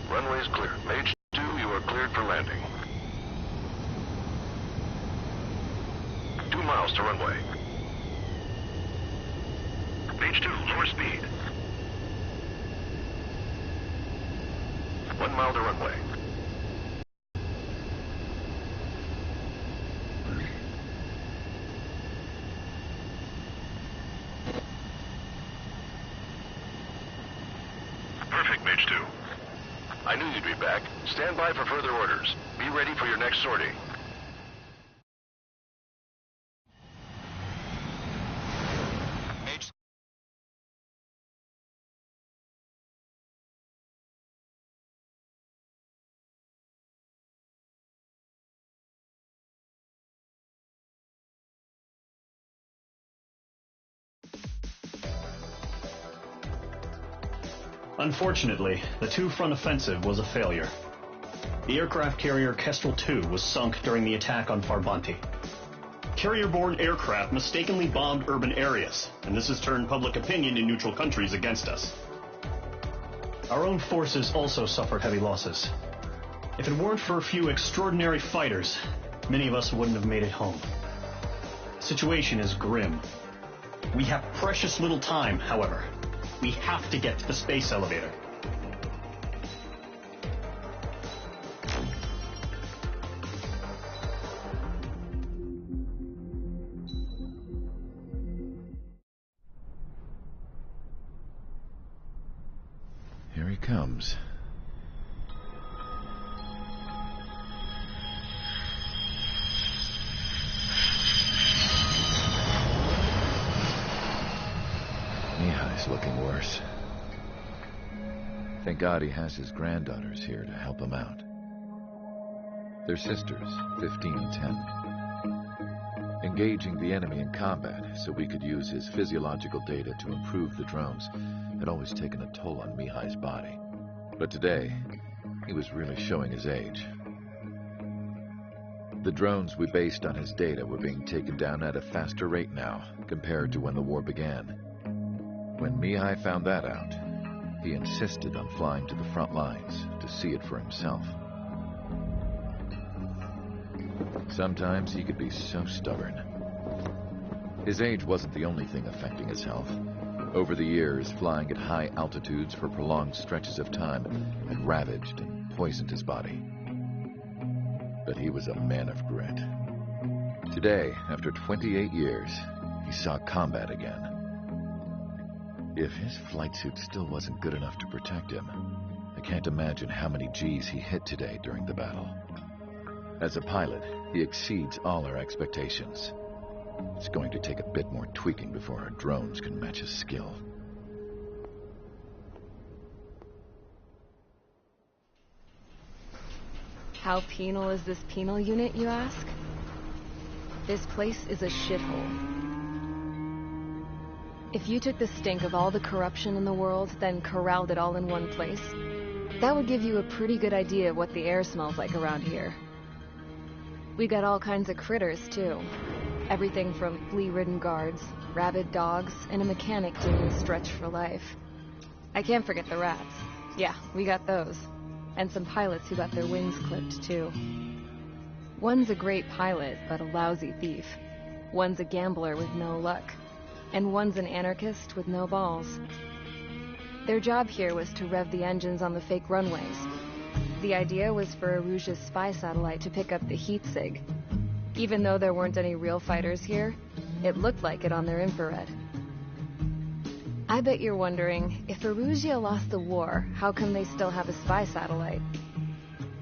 Runway is clear. Mage 2, you are cleared for landing. 2 miles to runway. Mage 2, lower speed. 1 mile to runway. Perfect, Mage 2. I knew you'd be back. Stand by for further orders. Be ready for your next sortie. Mage... Unfortunately, the two-front offensive was a failure. The aircraft carrier Kestrel II was sunk during the attack on Farbanti. Carrier-borne aircraft mistakenly bombed urban areas, and this has turned public opinion in neutral countries against us. Our own forces also suffered heavy losses. If it weren't for a few extraordinary fighters, many of us wouldn't have made it home. The situation is grim. We have precious little time, however. We have to get to the space elevator. Here he comes. Mihai's looking worse. Thank God he has his granddaughters here to help him out. They're sisters, 15 and 10. Engaging the enemy in combat so we could use his physiological data to improve the drones had always taken a toll on Mihai's body. But today, he was really showing his age. The drones we based on his data were being taken down at a faster rate now compared to when the war began. When Mihai found that out, he insisted on flying to the front lines to see it for himself. Sometimes he could be so stubborn. His age wasn't the only thing affecting his health. Over the years, flying at high altitudes for prolonged stretches of time had ravaged and poisoned his body. But he was a man of grit. Today, after 28 years, he saw combat again. If his flight suit still wasn't good enough to protect him, I can't imagine how many G's he hit today during the battle. As a pilot, he exceeds all our expectations. It's going to take a bit more tweaking before our drones can match his skill. How penal is this penal unit, you ask? This place is a shithole. If you took the stink of all the corruption in the world, then corralled it all in one place, that would give you a pretty good idea of what the air smells like around here. We got all kinds of critters, too. Everything from flea-ridden guards, rabid dogs, and a mechanic doing stretch for life. I can't forget the rats. Yeah, we got those. And some pilots who got their wings clipped, too. One's a great pilot, but a lousy thief. One's a gambler with no luck. And one's an anarchist with no balls. Their job here was to rev the engines on the fake runways. The idea was for Erusia's spy satellite to pick up the heat sig. Even though there weren't any real fighters here, it looked like it on their infrared. I bet you're wondering, if Erusia lost the war, how come they still have a spy satellite?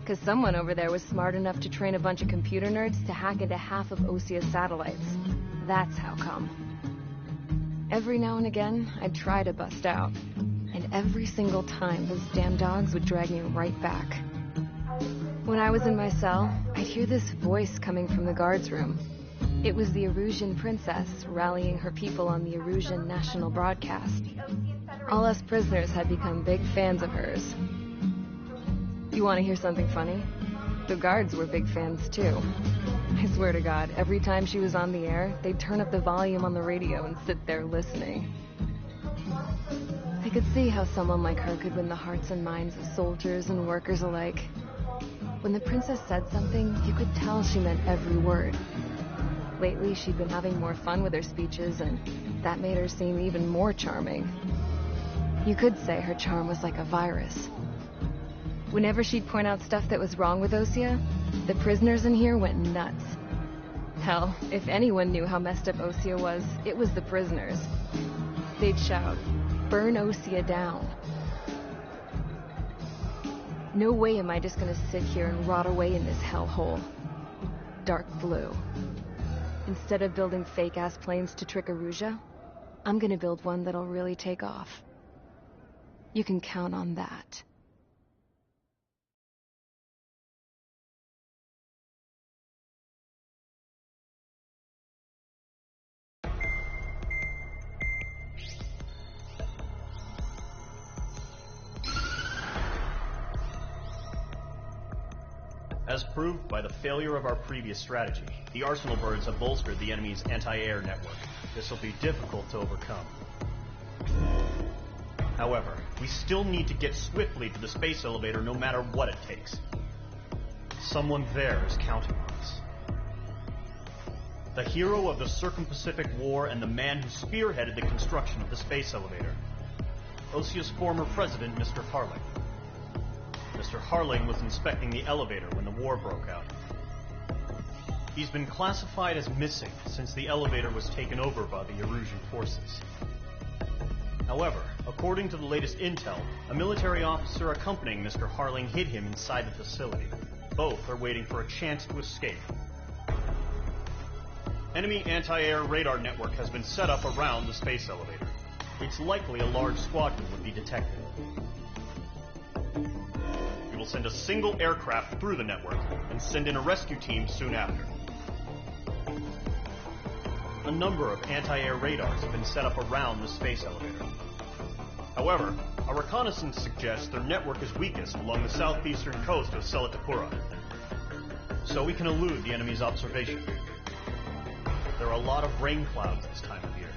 Because someone over there was smart enough to train a bunch of computer nerds to hack into half of Osia's satellites. That's how come. Every now and again, I'd try to bust out. And every single time, those damn dogs would drag me right back. When I was in my cell, I'd hear this voice coming from the guards room. It was the Erusian princess rallying her people on the Erusian national broadcast. All us prisoners had become big fans of hers. You want to hear something funny? The guards were big fans too. I swear to God, every time she was on the air, they'd turn up the volume on the radio and sit there listening. I could see how someone like her could win the hearts and minds of soldiers and workers alike. When the princess said something, you could tell she meant every word. Lately, she'd been having more fun with her speeches, and that made her seem even more charming. You could say her charm was like a virus. Whenever she'd point out stuff that was wrong with Osia, the prisoners in here went nuts. Hell, if anyone knew how messed up Osia was, it was the prisoners. They'd shout, "Burn Osia down." No way am I just gonna sit here and rot away in this hellhole. Dark blue. Instead of building fake-ass planes to trick Erusia, I'm gonna build one that'll really take off. You can count on that. As proved by the failure of our previous strategy, the Arsenal birds have bolstered the enemy's anti-air network. This will be difficult to overcome. However, we still need to get swiftly to the space elevator no matter what it takes. Someone there is counting on us. The hero of the Circum-Pacific War and the man who spearheaded the construction of the space elevator. Osia's former president, Mr. Harling. Mr. Harling was inspecting the elevator when the war broke out. He's been classified as missing since the elevator was taken over by the Erusian forces. However, according to the latest intel, a military officer accompanying Mr. Harling hid him inside the facility. Both are waiting for a chance to escape. Enemy anti-air radar network has been set up around the space elevator. It's likely a large squadron would be detected. We will send a single aircraft through the network and send in a rescue team soon after. A number of anti-air radars have been set up around the space elevator. However, our reconnaissance suggests their network is weakest along the southeastern coast of Selatakura, so we can elude the enemy's observation. There are a lot of rain clouds this time of year.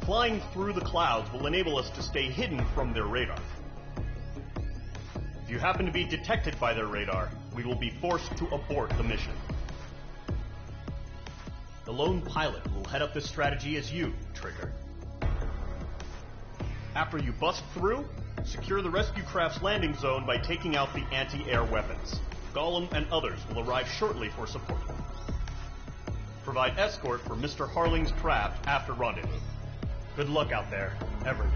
Flying through the clouds will enable us to stay hidden from their radar. If you happen to be detected by their radar, we will be forced to abort the mission. The lone pilot will head up this strategy as you, Trigger. After you bust through, secure the rescue craft's landing zone by taking out the anti-air weapons. Gollum and others will arrive shortly for support. Provide escort for Mr. Harling's craft after rendezvous. Good luck out there, everyone.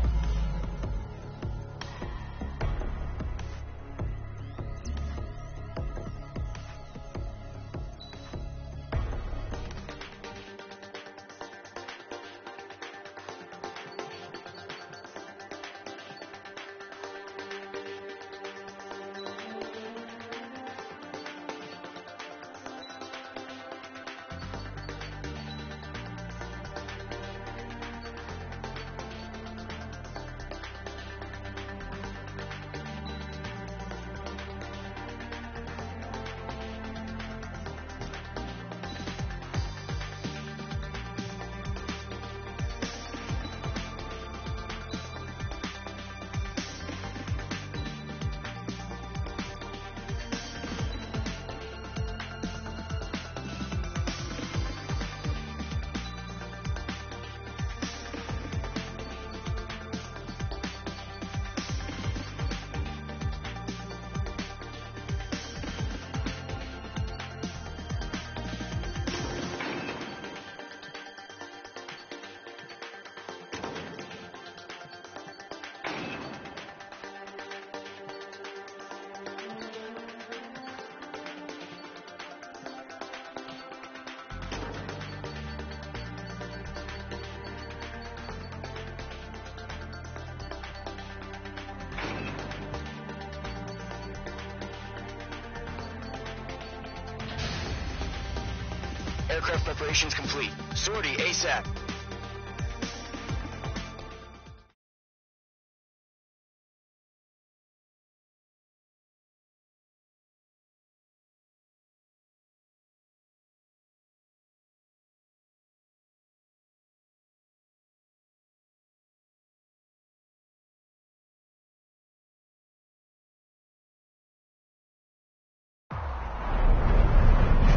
Aircraft preparations complete. Sortie ASAP.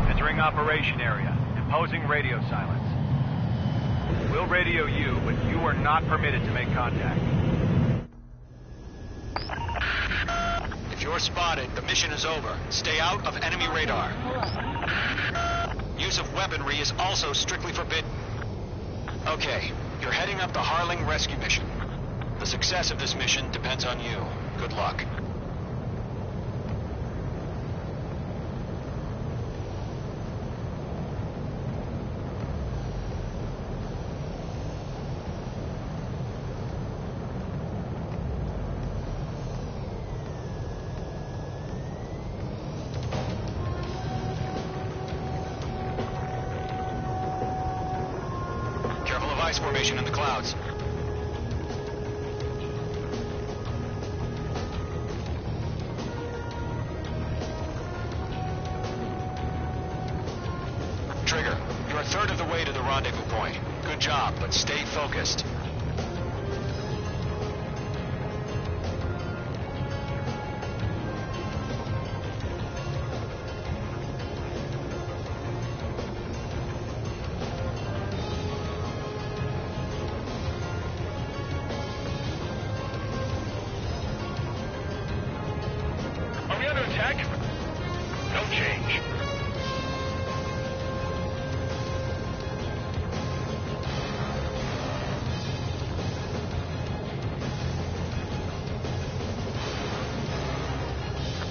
Entering operation area. Imposing radio silence. We'll radio you, but you are not permitted to make contact. If you're spotted, the mission is over. Stay out of enemy radar. Use of weaponry is also strictly forbidden. Okay, you're heading up the Harling rescue mission. The success of this mission depends on you. Good luck. Ice formation in the clouds. Trigger, you're a third of the way to the rendezvous point. Good job, but stay focused.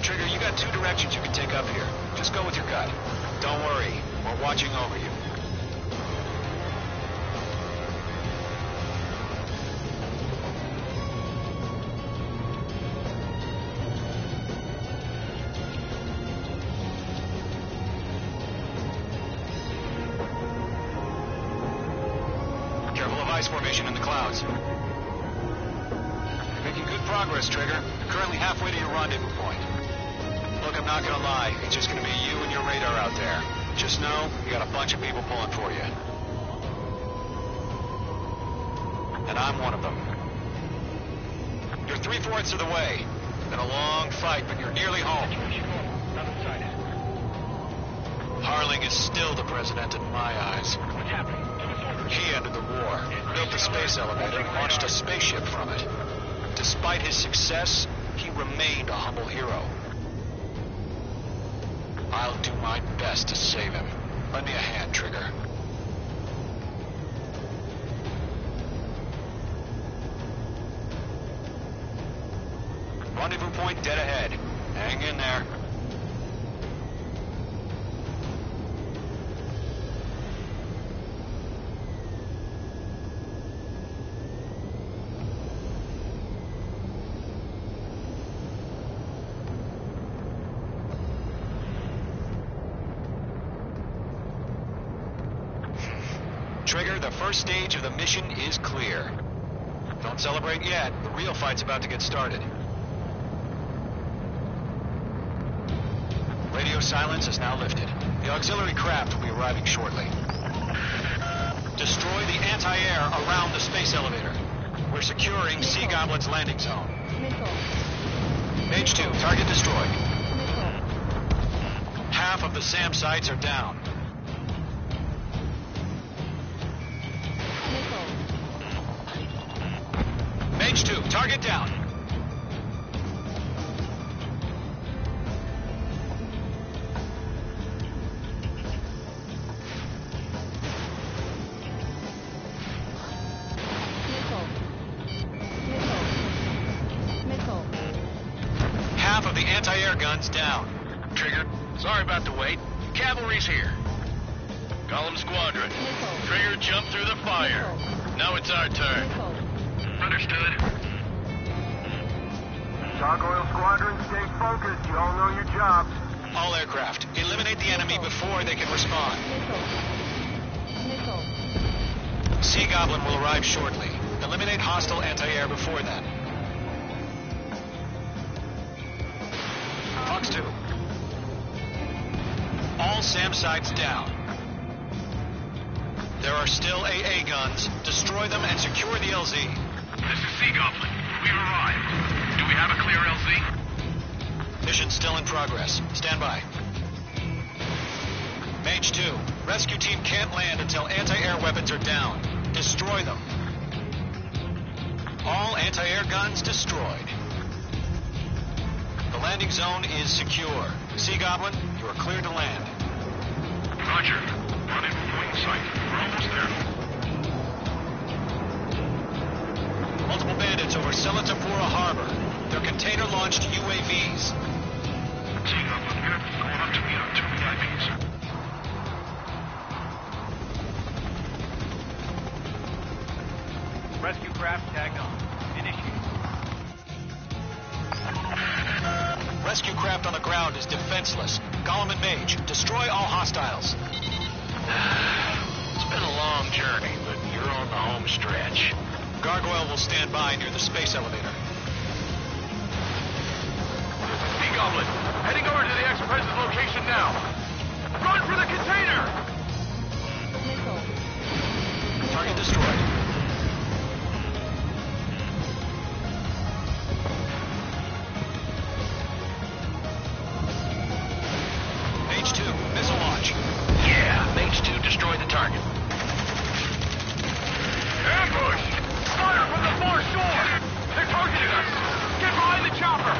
Trigger, you got two directions you can take up here. Just go with your gut. Don't worry, we're watching over you. Careful of ice formation in the clouds. You're making good progress, Trigger. You're currently halfway to your rendezvous point. Look, I'm not gonna lie. It's just gonna be you and your radar out there. Just know, you got a bunch of people pulling for you. And I'm one of them. You're 3/4 of the way. Been a long fight, but you're nearly home. Harling is still the president in my eyes. What's happening? He ended the war, built the space elevator, and launched a spaceship from it. Despite his success, he remained a humble hero. I'll do my best to save him. Lend me a hand, Trigger. Rendezvous point dead ahead. Hang in there. Trigger, the first stage of the mission is clear. Don't celebrate yet. The real fight's about to get started. Radio silence is now lifted. The auxiliary craft will be arriving shortly. Destroy the anti-air around the space elevator. We're securing Sea Goblin's landing zone. Mage 2, target destroyed. Half of the SAM sites are down. Mage 2, target down. Half of the anti-air guns down. Trigger, sorry about the wait. Cavalry's here. Column Squadron. Trigger jumped through the fire. Now it's our turn. Understood. Gargoyle Squadron, stay focused. You all know your jobs. All aircraft, eliminate the enemy before they can respond. Sea Goblin will arrive shortly. Eliminate hostile anti-air before then. Fox 2. All SAM sites down. There are still AA guns. Destroy them and secure the LZ. This is Sea Goblin. We've arrived. Do we have a clear LZ? Mission still in progress. Stand by. Mage 2. Rescue team can't land until anti-air weapons are down. Destroy them. All anti-air guns destroyed. The landing zone is secure. Sea Goblin, you are cleared to land. Roger. Run in point sight. We're almost there. Multiple bandits over Selatapura Harbor. They're container-launched UAVs. Sea Goblin here. Going up to meet our 2 VIPs. Rescue craft tagged on. Initiate. Rescue craft on the ground is defenseless. Gollum and Mage, destroy all hostiles. It's been a long journey, but you're on the home stretch. Gargoyle will stand by near the space elevator. Sea Goblin, heading over to the Express's location now. Run for the container! Target destroyed. Mage 2, missile launch. Yeah, Mage 2 destroy the target. Ambush! Fire from the far shore! They're targeting us! Get behind the chopper!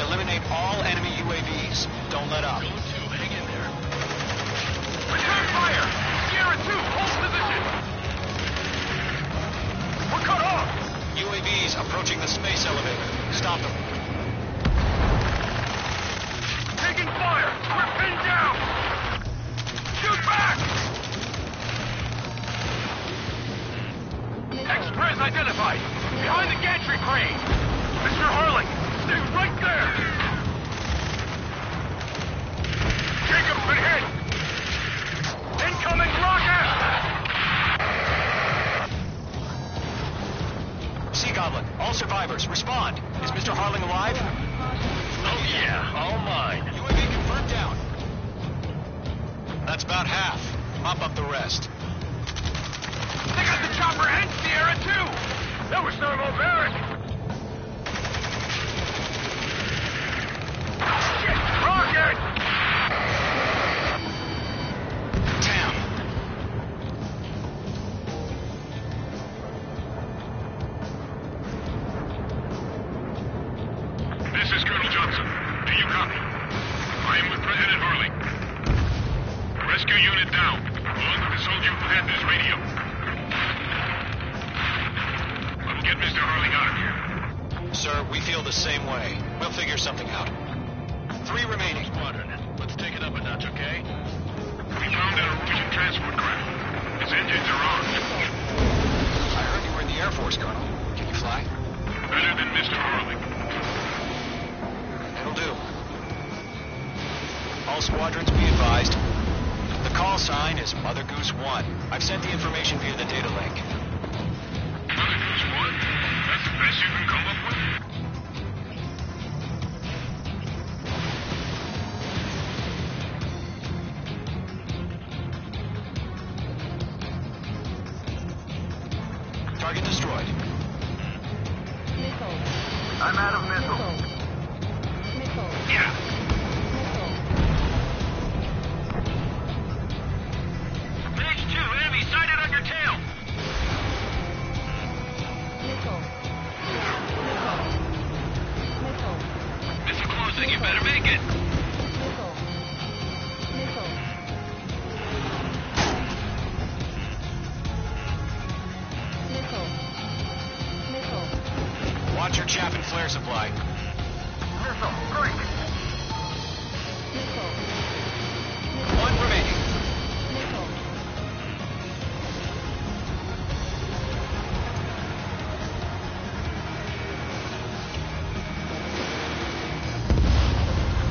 Eliminate all enemy UAVs. Don't let up. Go 2, hang in there. Return fire! Sierra 2, hold position! We're cut off! UAVs approaching the space elevator. Stop them. Taking fire! We're pinned down! Shoot back! Express identified! Behind the gantry crane! Mr. Harling, stay right there! Jacob's been hit! Incoming rocket! Sea Goblin, all survivors, respond. Is Mr. Harling alive? Oh yeah, all mine. UAV confirmed down. That's about half. Mop up the rest. They got the chopper and Sierra too! That was thermobaric! Shit! Rocket! Damn. This is Colonel Johnson. Do you copy? I am with President Harling. Rescue unit down. Along with the soldier who had this radio. We'll get Mr. Harling out of here. Sir, we feel the same way. We'll figure something out. 3 remaining. Squadron, let's take it up a notch, okay? We found an Erusian transport craft. Its engines are on. I heard you were in the Air Force, Colonel. Can you fly? Better than Mr. Harling. It'll do. All squadrons be advised. The call sign is Mother Goose 1. I've sent the information via the data link. Mother Goose 1? That's the best you can come up with? Target destroyed. I'm out of missiles. Yeah. Page 2, enemy sighted on your tail. Missile closing, you better make it. Watch your chaff and flare supply. Missile, break. 1 remaining.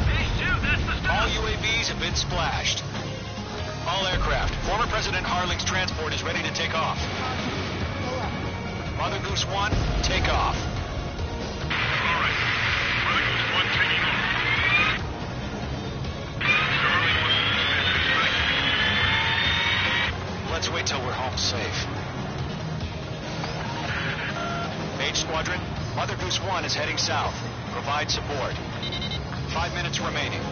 Page 2, that's the stuff. All UAVs have been splashed. All aircraft, former President Harling's transport is ready to take off. Mother Goose 1, take off. All right. Mother Goose 1 taking off. Mr. Harling wants to suspend his flight. Let's wait till we're home safe. Mage Squadron, Mother Goose 1 is heading south. Provide support. 5 minutes remaining.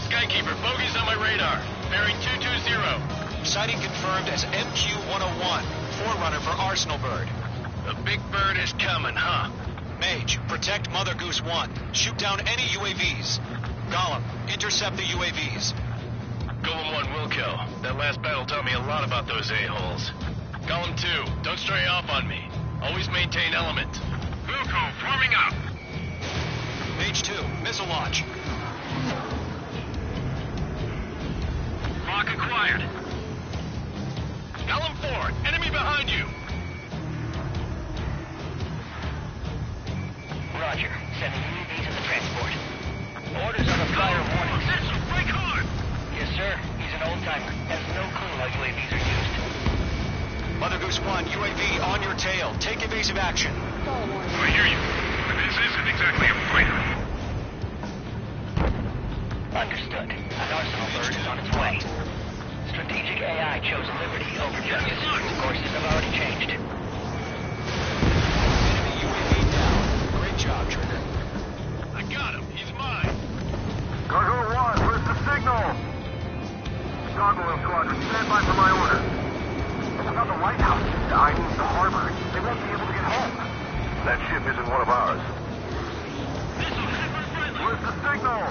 Skykeeper, bogey's on my radar. Bearing 220. Sighting confirmed as MQ-101, forerunner for Arsenal Bird. The big bird is coming, huh? Mage, protect Mother Goose 1. Shoot down any UAVs. Gollum, intercept the UAVs. Golem 1 will kill. That last battle taught me a lot about those a-holes. Golem 2, don't stray off on me. Always maintain element. Wilco, forming up. Mage 2, missile launch. Lock acquired. Golem 4, enemy behind you. Roger. Sending UAVs in the transport. Orders on the prior warning. Break hard. Yes, sir. He's an old-timer. Has no clue how UAVs are used. Mother Goose 1, UAV on your tail. Take evasive action. I hear you. But this isn't exactly a fighter. Understood. An Arsenal Bird is on its way. Strategic AI chose liberty over justice. Courses have already changed. Enemy UAV down. Great job, Trigger. I got him. He's mine. Gargoyle 1, where's the signal? Gargoyle Squadron, stand by for my order. It's not the White House. I mean the harbor. They won't be able to get home. That ship isn't one of ours. Where's the signal?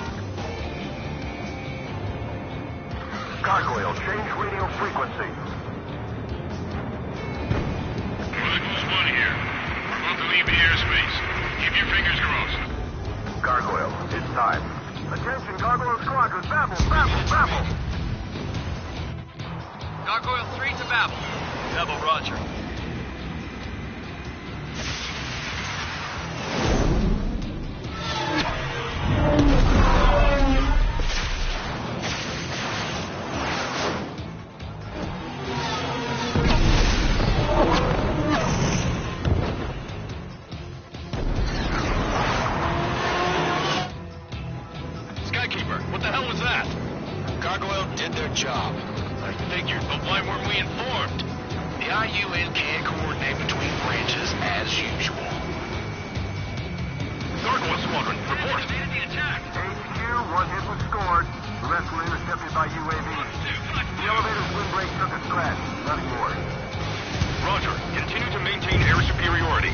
Gargoyle, change radio frequency. Goose 1 here. We're about to leave the airspace. Keep your fingers crossed. Gargoyle, it's time. Attention, Gargoyle Squadron, babble, babble, babble. Gargoyle 3 to Babel. Babel, roger. Skykeeper, what the hell was that? Gargoyle did their job. I figured, but why weren't we informed? The IUN can't coordinate between branches as usual. Gargoyle Squadron, report. HQ, 1 hit was scored. The rest were intercepted by UAV. The elevator's windbreak took a scratch. Nothing more. Roger. Continue to maintain air superiority.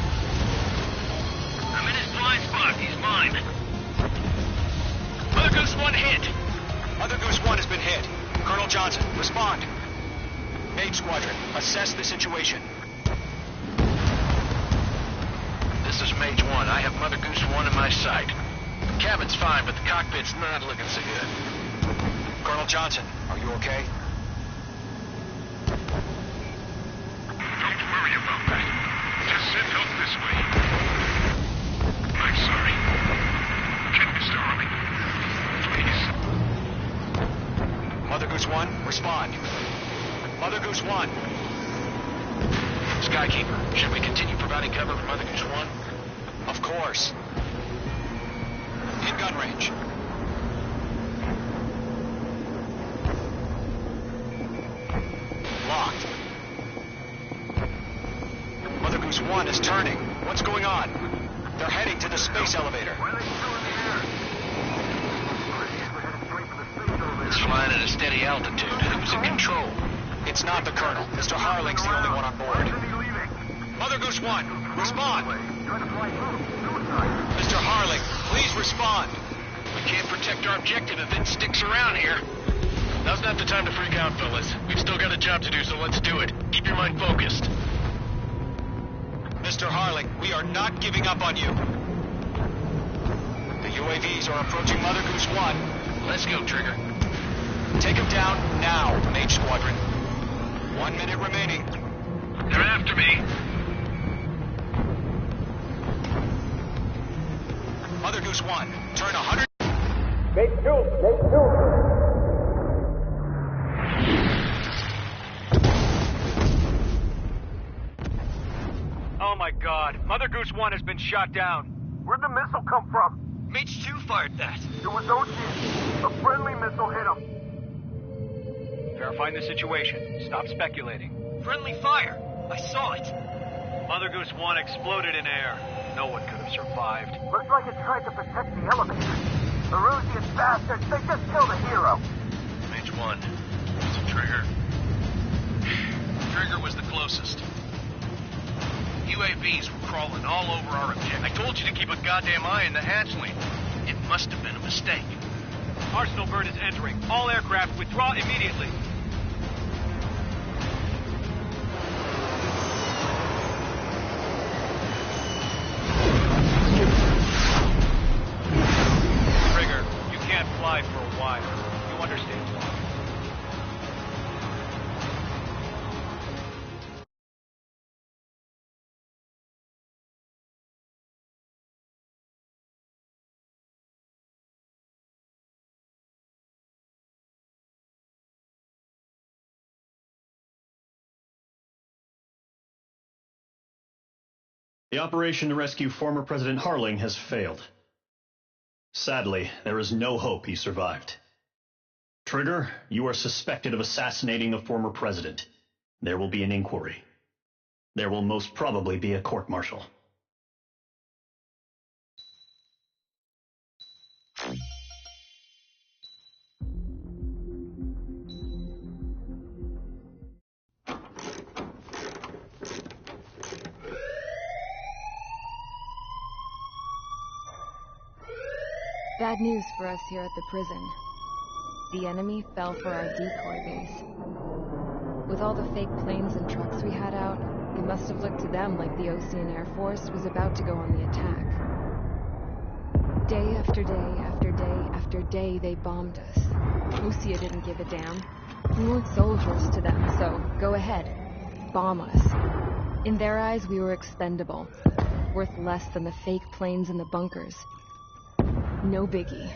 I'm in his blind spot. He's mine. Mother Goose 1 hit. Mother Goose 1 has been hit. Colonel Johnson, respond. Mage Squadron, assess the situation. This is Mage 1. I have Mother Goose 1 in my sight. The cabin's fine, but the cockpit's not looking so good. Colonel Johnson, are you okay? Don't worry about that. Just send help this way. I'm sorry. Get Mr. Harling. Please. Mother Goose 1, respond. Mother Goose 1. Skykeeper, should we continue providing cover for Mother Goose 1? Of course. In gun range. Locked. Mother Goose 1 is turning. What's going on? They're heading to the space elevator. It's flying at a steady altitude. Who's in control? It's not the Colonel. Mr. Harling's the only one on board. Mother Goose 1, respond. Mr. Harling, please respond. We can't protect our objective if it sticks around here. Now's not the time to freak out, fellas. We've still got a job to do, so let's do it. Keep your mind focused. Mr. Harling, we are not giving up on you. The UAVs are approaching Mother Goose 1. Let's go, Trigger. Take him down now, Mage Squadron. 1 minute remaining. They're after me. Mother Goose 1, turn 100. Make two. my god. Mother Goose 1 has been shot down. Where'd the missile come from? Mage 2 fired that. It was Ocean. A friendly missile hit him. Verifying the situation. Stop speculating. Friendly fire. I saw it. Mother Goose 1 exploded in air. No one could have survived. Looks like it tried to protect the elevator. Erusian bastards, they just killed a hero. Mage 1. It's a Trigger. Trigger was the closest. UAVs were crawling all over our objective. I told you to keep a goddamn eye in the hatchling. It must have been a mistake. Arsenal bird is entering. All aircraft withdraw immediately. Trigger, you can't fly for a while. You understand why. The operation to rescue former President Harling has failed. Sadly, there is no hope he survived. Trigger, you are suspected of assassinating a former president. There will be an inquiry. There will most probably be a court-martial. Bad news for us here at the prison. The enemy fell for our decoy base. With all the fake planes and trucks we had out, it must have looked to them like the Ocean Air Force was about to go on the attack. Day after day after day after day, they bombed us. Osea didn't give a damn. We weren't soldiers to them, so go ahead. Bomb us. In their eyes, we were expendable. Worth less than the fake planes in the bunkers. No biggie.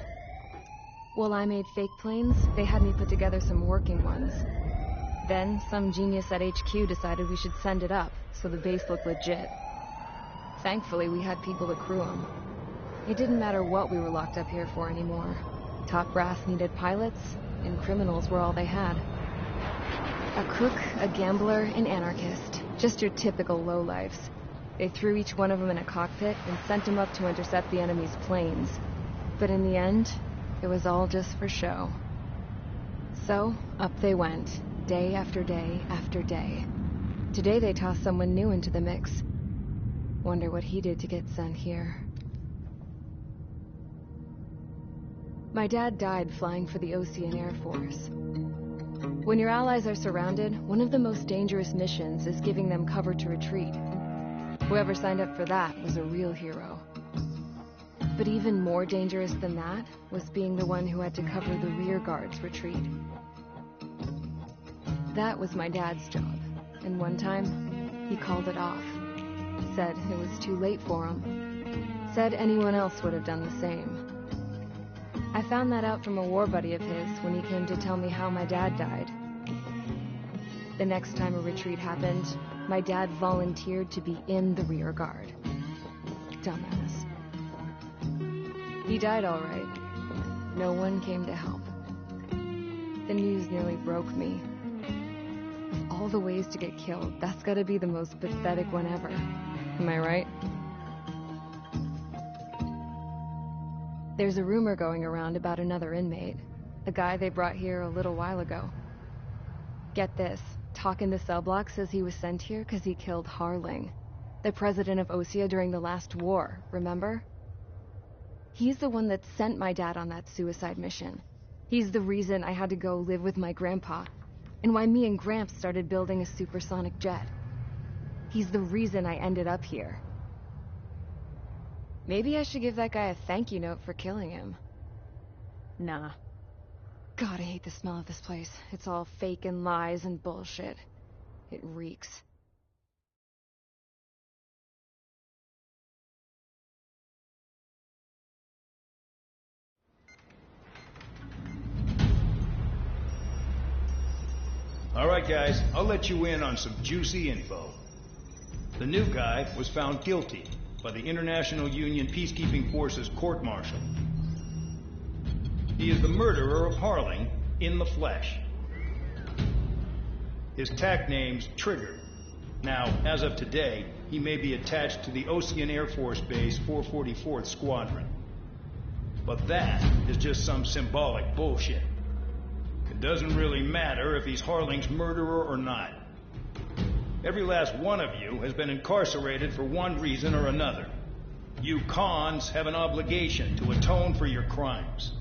While I made fake planes, they had me put together some working ones. Then, some genius at HQ decided we should send it up, so the base looked legit. Thankfully, we had people to crew them. It didn't matter what we were locked up here for anymore. Top brass needed pilots, and criminals were all they had. A crook, a gambler, an anarchist. Just your typical lowlifes. They threw each one of them in a cockpit and sent them up to intercept the enemy's planes. But in the end, it was all just for show. So, up they went, day after day after day. Today they tossed someone new into the mix. Wonder what he did to get sent here. My dad died flying for the Ocean Air Force. When your allies are surrounded, one of the most dangerous missions is giving them cover to retreat. Whoever signed up for that was a real hero. But even more dangerous than that was being the one who had to cover the rear guard's retreat. That was my dad's job, and one time, he called it off. Said it was too late for him. Said anyone else would have done the same. I found that out from a war buddy of his when he came to tell me how my dad died. The next time a retreat happened, my dad volunteered to be in the rear guard. Dumbass. He died all right. No one came to help. The news nearly broke me. Of all the ways to get killed, that's gotta be the most pathetic one ever. Am I right? There's a rumor going around about another inmate. A guy they brought here a little while ago. Get this. Talk in the cell block says he was sent here because he killed Harling, the president of Osea during the last war, remember? He's the one that sent my dad on that suicide mission. He's the reason I had to go live with my grandpa, and why me and Gramps started building a supersonic jet. He's the reason I ended up here. Maybe I should give that guy a thank you note for killing him. Nah. God, I hate the smell of this place. It's all fake and lies and bullshit. It reeks. All right, guys, I'll let you in on some juicy info. The new guy was found guilty by the International Union Peacekeeping Forces court-martial. He is the murderer of Harling in the flesh. His TAC name's Trigger. Now, as of today, he may be attached to the Ocean Air Force Base 444th Squadron. But that is just some symbolic bullshit. It doesn't really matter if he's Harling's murderer or not. Every last one of you has been incarcerated for one reason or another. You cons have an obligation to atone for your crimes.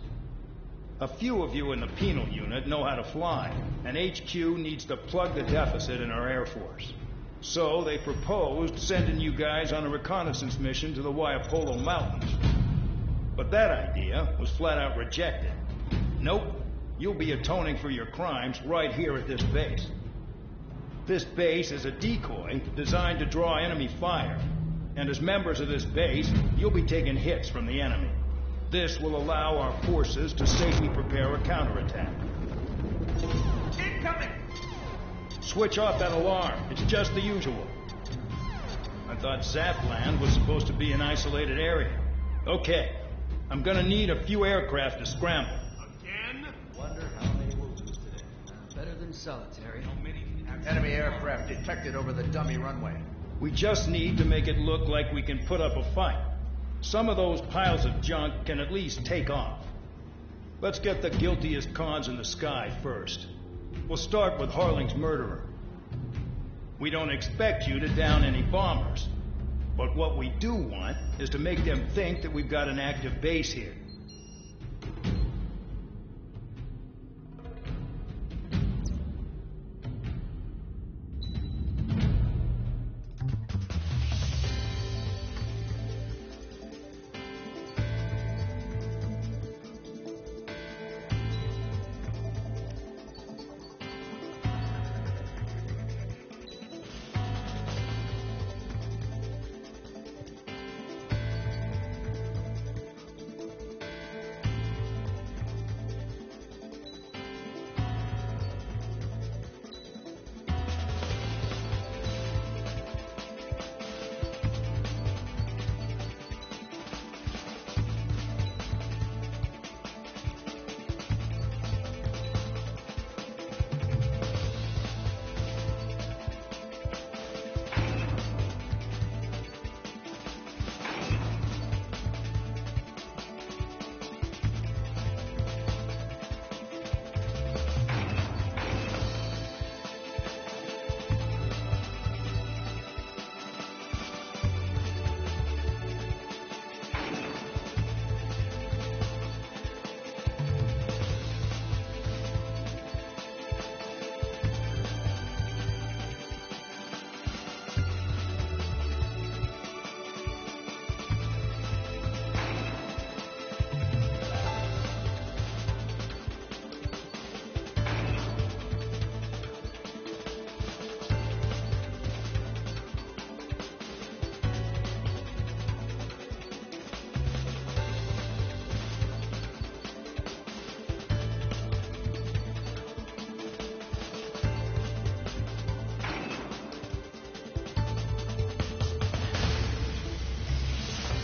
A few of you in the penal unit know how to fly, and HQ needs to plug the deficit in our Air Force. So they proposed sending you guys on a reconnaissance mission to the Waiapolo Mountains. But that idea was flat out rejected. Nope, you'll be atoning for your crimes right here at this base. This base is a decoy designed to draw enemy fire, and as members of this base, you'll be taking hits from the enemy. This will allow our forces to safely prepare a counterattack. Incoming! Switch off that alarm. It's just the usual. I thought Zapland was supposed to be an isolated area. Okay, I'm gonna need a few aircraft to scramble. Again? Wonder how they will do today. Better than solitary. Enemy aircraft detected over the dummy runway. We just need to make it look like we can put up a fight. Some of those piles of junk can at least take off. Let's get the guiltiest cons in the sky first. We'll start with Harling's murderer. We don't expect you to down any bombers. But what we do want is to make them think that we've got an active base here.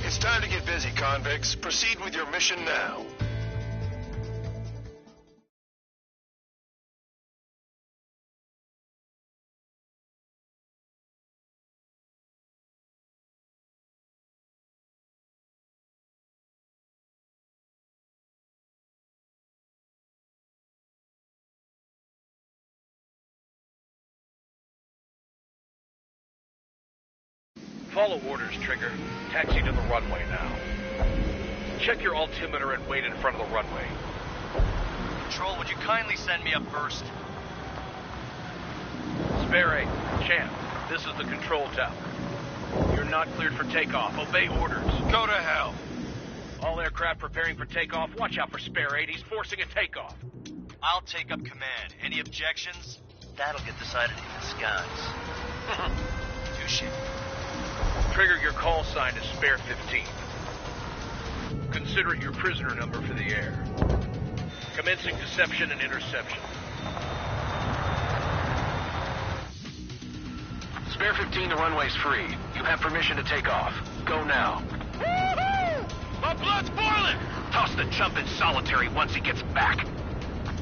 It's time to get busy, convicts. Proceed with your mission now. Follow orders, Trigger. Taxi to the runway now. Check your altimeter and wait in front of the runway. Control, would you kindly send me up first? Spare 8, Champ, this is the control tower. You're not cleared for takeoff. Obey orders. Go to hell. All aircraft preparing for takeoff. Watch out for Spare 8. He's forcing a takeoff. I'll take up command. Any objections? That'll get decided in the skies. Touche. Trigger, your call sign is Spare 15. Consider it your prisoner number for the air. Commencing deception and interception. Spare 15, the runway's free. You have permission to take off. Go now. Woohoo! My blood's boiling! Toss the chump in solitary once he gets back.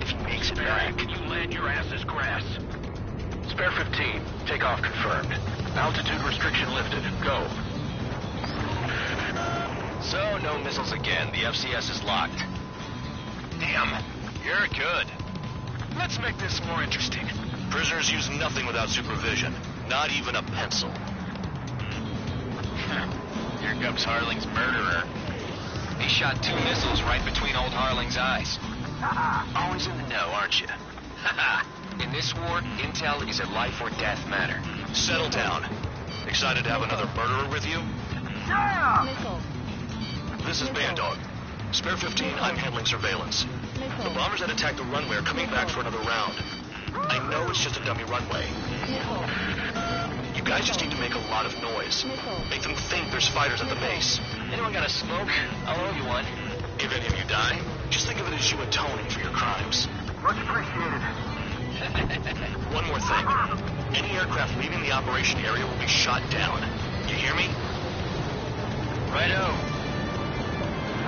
If he makes it back. You land your ass as grass. Spare 15. Takeoff confirmed. Altitude restriction lifted. Go. So, no missiles again. The FCS is locked. Damn, you're good. Let's make this more interesting. Prisoners use nothing without supervision. Not even a pencil. Here comes Harling's murderer. He shot 2 missiles right between old Harling's eyes. Always in the know, aren't you? In this war, intel is a life or death matter. Settle down. Excited to have another murderer with you? Yeah! This is Band Dog. Spare 15, I'm handling surveillance. The bombers that attacked the runway are coming back for another round. I know it's just a dummy runway. You guys just need to make a lot of noise. Make them think there's fighters at the base. Anyone got a smoke? I'll owe you one. If any of you die, just think of it as you atoning for your crimes. Much appreciated. One more thing. Any aircraft leaving the operation area will be shot down. You hear me? Righto.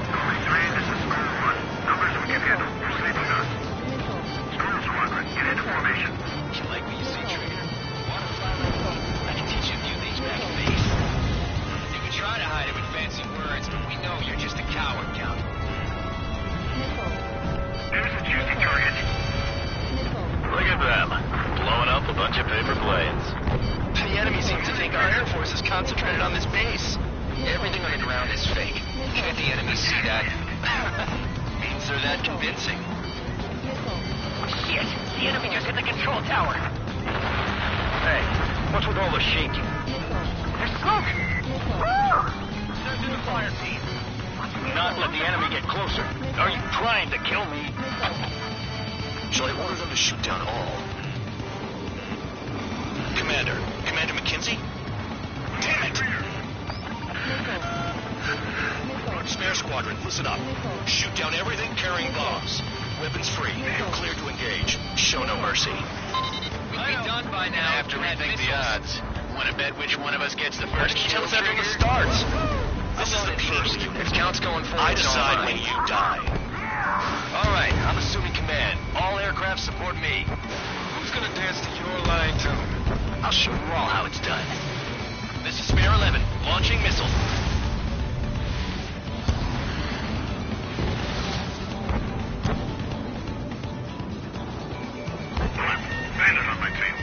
Only 3, this is Squirrel 1. Numbers we can handle. Proceed with us. Squirrel Squadron, get into formation. You like what you see, Trigger? I can teach you a few things back at base. You can try to hide it with fancy words, but we know you're just a coward, Count. There's a juicy target. Look at them. Blowing up a bunch of paper planes. The enemy seems to think our Air Force is concentrated on this base. Everything on the ground is fake. Can't the enemy see that? Means they're that convincing. Shit! The enemy just hit the control tower! Hey, what's with all the shaking? There's smoke! Woo! Send in the fire team. Do not let the enemy get closer. Are you trying to kill me? Shall I order them to shoot down all? Commander McKenzie? Damn it! Spare Squadron, listen up. Shoot down everything carrying bombs. Weapons free. You're cleared to engage. Show no mercy. We'd be done by now. After we think the odds. Want to bet which one of us gets the first kill? Tell us after the starts. This is the first. If Count's going forward, I decide when you die. All right, I'm assuming command. All aircraft support me. Who's gonna dance to your line tune? I'll show you all how it's done. This is Spare 11, launching missile. Bandit on my team.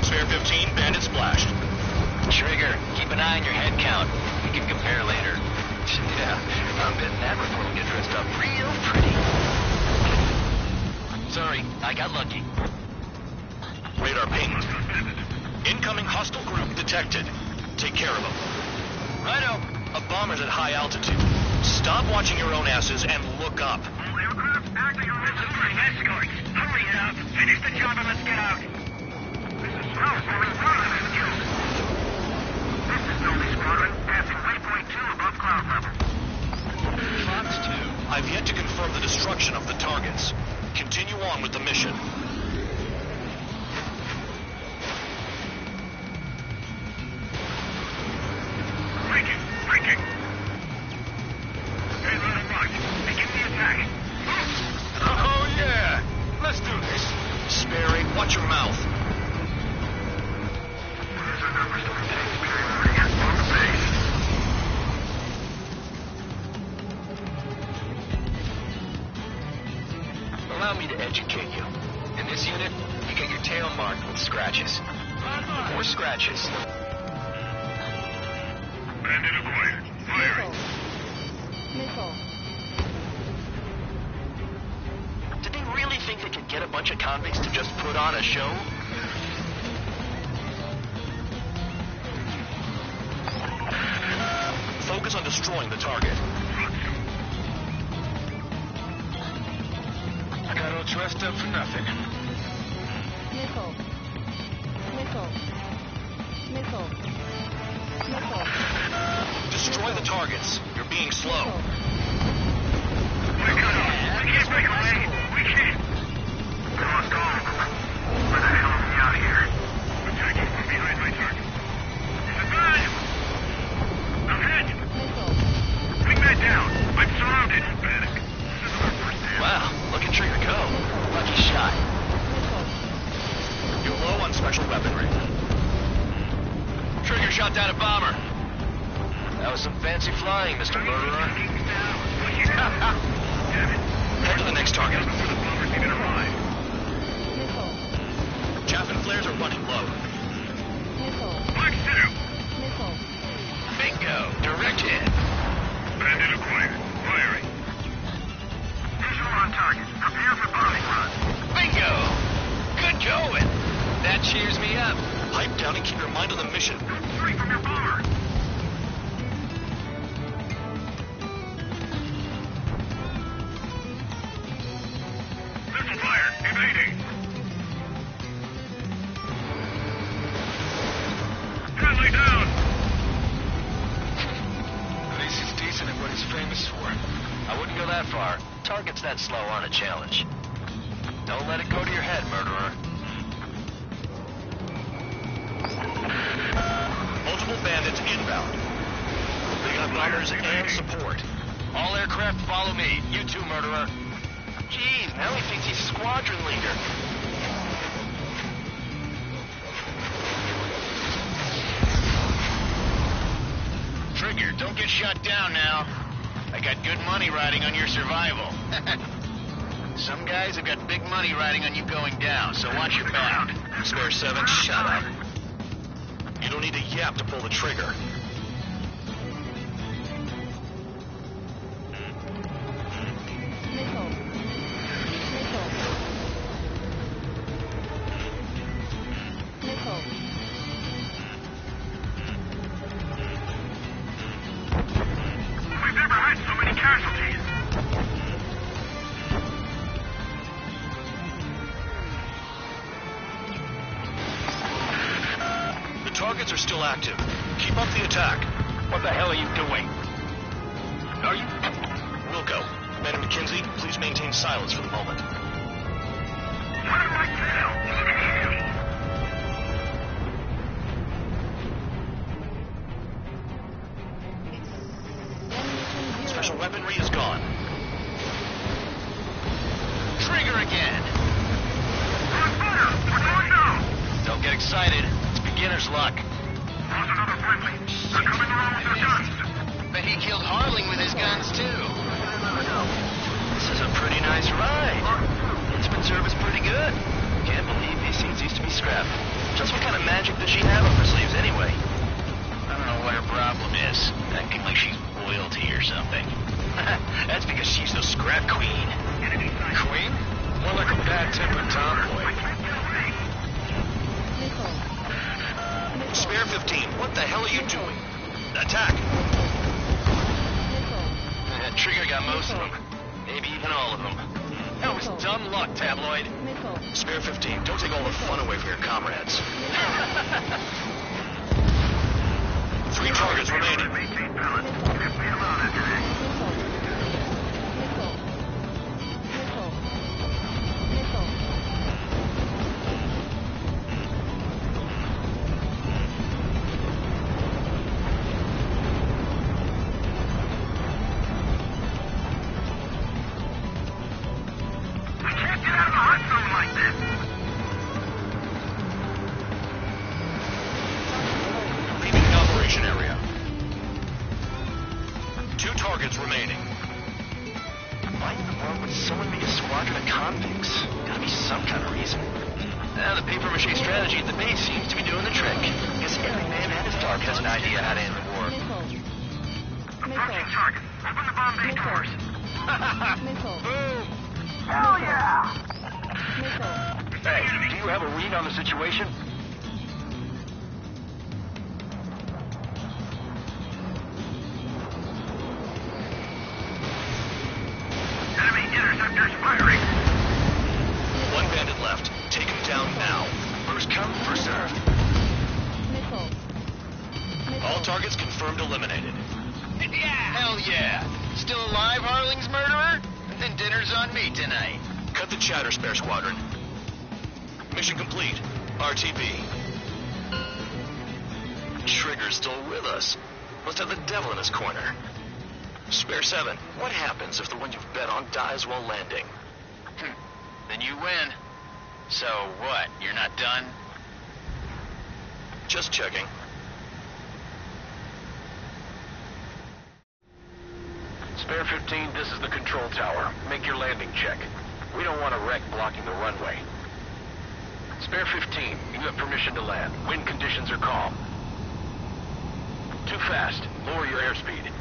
Spare 15, Bandit splashed. Trigger, keep an eye on your head count. We can compare later. Yeah, I'm betting that before we get dressed up real pretty. Sorry, I got lucky. Radar pinged. Incoming hostile group detected. Take care of them. Righto. A bomber's at high altitude. Stop watching your own asses and look up. All aircraft acting on necessary escorts. Hurry it up. Finish the job and let's get out. This is Scout moving further than kills. This is Nomi Squadron, passing waypoint 2 above cloud level. Fox 2. I've yet to confirm the destruction of the targets. Continue on with the mission. Breaking. Stay right on watch. Begin the attack. Oh, yeah. Let's do this. Sperry, watch your mouth. There's our numbers to maintain superiority on the base. Allow me to educate you. In this unit, you get your tail marked with scratches. More scratches. Bandit acquired. Firing. Missile. Did they really think they could get a bunch of convicts to just put on a show? Focus on destroying the target. I got all dressed up for nothing. Missile. Missile. Missile. Missile. Destroy the targets. You're being slow. We can't break away. We can't. We lost all of them. Where the hell are we out here? Attacking from behind my target. It's a gun! Ahead! Wingman down. I'm surrounded. Panic. This is our first hit. Wow, look at Trigger go. Lucky shot. You're low on special weaponry. Trigger shot down a bomber. That was some fancy flying, Mr. Murderer. Head to the next target. The bombers even arrived. Chaff and flares are running low. Black 2. Bingo. Direct hit. Bandit acquired. Firing. Visual on target. Prepare for bombing run. Bingo. Good going. That cheers me up. Pipe down and keep your mind on the mission. Straight from your bomber. Missile fired. Evading. Friendly down. At least he's decent at what he's famous for. I wouldn't go that far. Targets that slow aren't a challenge. Don't let it go to your head, murderer. Multiple bandits inbound. They got bombers and support. All aircraft follow me. You too, murderer. Geez, now he thinks he's squadron leader. Trigger, don't get shot down now. I got good money riding on your survival. Some guys have got big money riding on you going down, so watch your back. Spare 7, shut up. You don't need a yap to pull the trigger. We've never had so many casualties. The targets are still active. Keep up the attack. What the hell are you doing? Are you? Wilco, Madam McKenzie, please maintain silence for the moment. What am I Special weaponry is gone. Trigger again. We're going down. Don't get excited. It's beginner's luck. There's another friendly. They're coming around with their guns. Bet he killed Harling with his guns, too. This is a pretty nice ride. Instrument service pretty good. Can't believe these seats used to be scrapped. Just what kind of magic does she have up her sleeves anyway? I don't know what her problem is. Acting like she's royalty or something. That's because she's the scrap queen. Queen? More like a bad-tempered tomboy. Spare 15, what the hell are you doing? Attack! Trigger got most of them. Maybe even all of them. That was dumb luck, Tabloid. Spare 15, don't take all the fun away from your comrades. 3 targets remaining. Maintain balance. If we allow that today. We can't get out of the hot zone like this. Leaving the operation area. 2 targets remaining. Why in the world would someone make a squadron of convicts? Gotta be some kind of reason. The papier-mâché strategy at the base seems to be doing the trick. Guess every man and his dog has an idea how to end the war. Approaching target. Open the bomb bay doors. Boom! Hell yeah! Hey, do you have a read on the situation? Enemy interceptors firing. 1 bandit left. Take him down now. Confirmed eliminated. Yeah! Hell yeah! Still alive, Harling's murderer? Then dinner's on me tonight. Cut the chatter, Spare Squadron. Mission complete. RTB. Trigger's still with us. Must have the devil in his corner. Spare 7, what happens if the one you've bet on dies while landing? Then you win. So what, you're not done? Just checking. Spare 15, this is the control tower. Make your landing check. We don't want a wreck blocking the runway. Spare 15, you have permission to land. Wind conditions are calm. Too fast. Lower your airspeed.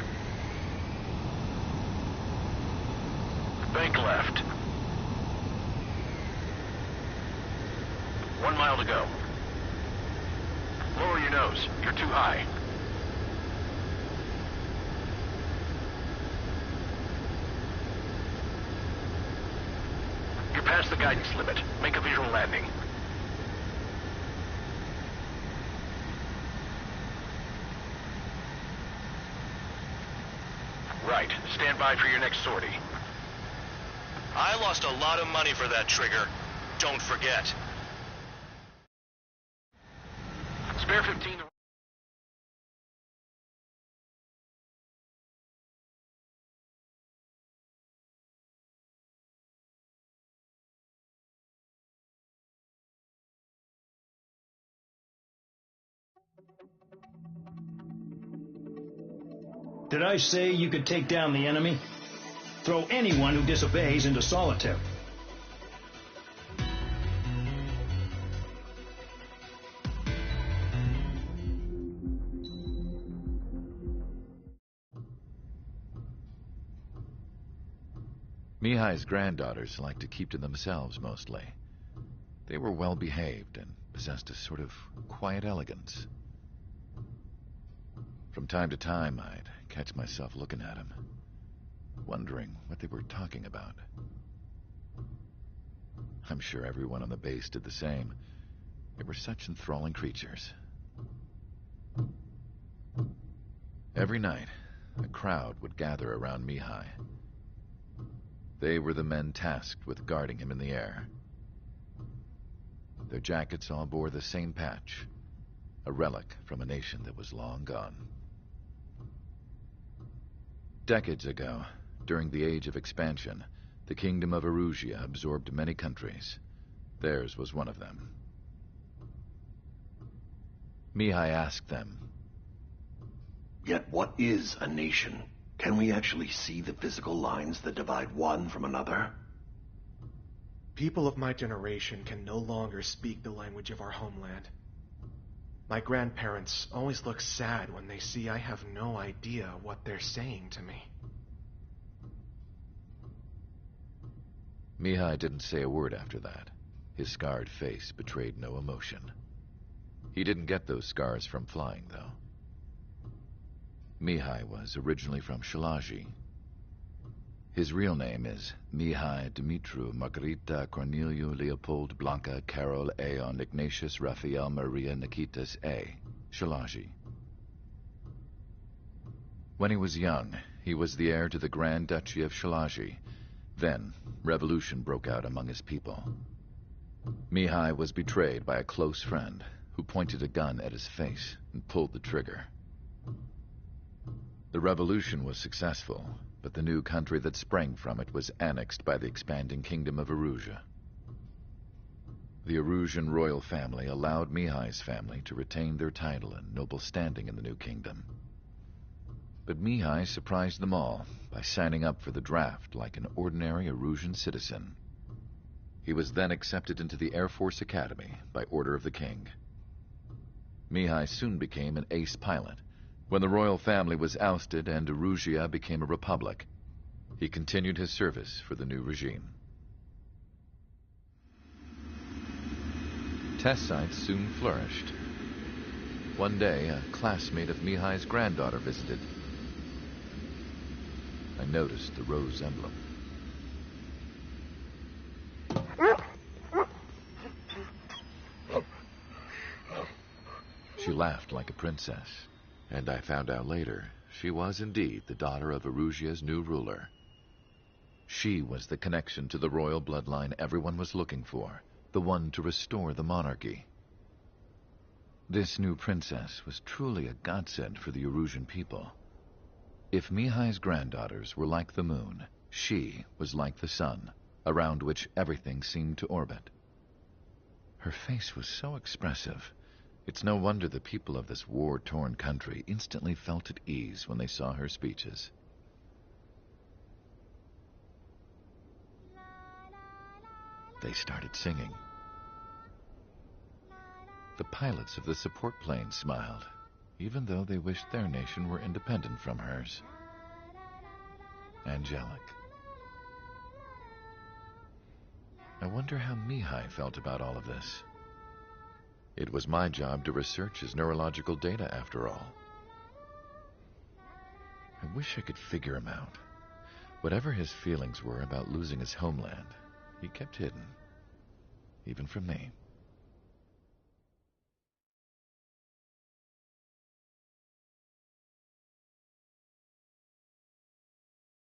Bank left. 1 mile to go. Lower your nose. You're too high. You're past the guidance limit. Make a visual landing. Right. Stand by for your next sortie. I lost a lot of money for that trigger. Don't forget. Spare 15... Did I say you could take down the enemy? Throw anyone who disobeys into solitary. Mihai's granddaughters liked to keep to themselves mostly. They were well behaved and possessed a sort of quiet elegance. From time to time, I'd catch myself looking at them, wondering what they were talking about. I'm sure everyone on the base did the same. They were such enthralling creatures. Every night, a crowd would gather around Mihai. They were the men tasked with guarding him in the air. Their jackets all bore the same patch, a relic from a nation that was long gone. Decades ago, during the Age of Expansion, the Kingdom of Erusia absorbed many countries. Theirs was one of them. Mihai asked them, "Yet what is a nation? Can we actually see the physical lines that divide one from another?" People of my generation can no longer speak the language of our homeland. My grandparents always look sad when they see I have no idea what they're saying to me. Mihai didn't say a word after that. His scarred face betrayed no emotion. He didn't get those scars from flying, though. Mihai was originally from Shalaji. His real name is Mihai Dumitru Margarita Corneliu Leopold Blanca Carol Aeon Ignatius Raphael Maria Nikitas A. Shalaji. When he was young, he was the heir to the Grand Duchy of Shalaji. Then, revolution broke out among his people. Mihai was betrayed by a close friend who pointed a gun at his face and pulled the trigger. The revolution was successful, but the new country that sprang from it was annexed by the expanding Kingdom of Erusia. The Erusian royal family allowed Mihai's family to retain their title and noble standing in the new kingdom. But Mihai surprised them all by signing up for the draft like an ordinary Erusian citizen. He was then accepted into the Air Force Academy by order of the king. Mihai soon became an ace pilot. When the royal family was ousted and Erusia became a republic, he continued his service for the new regime. Test sites soon flourished. One day, a classmate of Mihai's granddaughter visited. I noticed the rose emblem. She laughed like a princess, And I found out later, she was indeed the daughter of Erusia's new ruler. She was the connection to the royal bloodline everyone was looking for, the one to restore the monarchy. This new princess was truly a godsend for the Erusian people. If Mihai's granddaughters were like the moon, she was like the sun, around which everything seemed to orbit. Her face was so expressive. It's no wonder the people of this war-torn country instantly felt at ease when they saw her speeches. They started singing. The pilots of the support planes smiled, even though they wished their nation were independent from hers. Angelic. I wonder how Mihai felt about all of this. It was my job to research his neurological data, after all. I wish I could figure him out. Whatever his feelings were about losing his homeland, he kept hidden, even from me.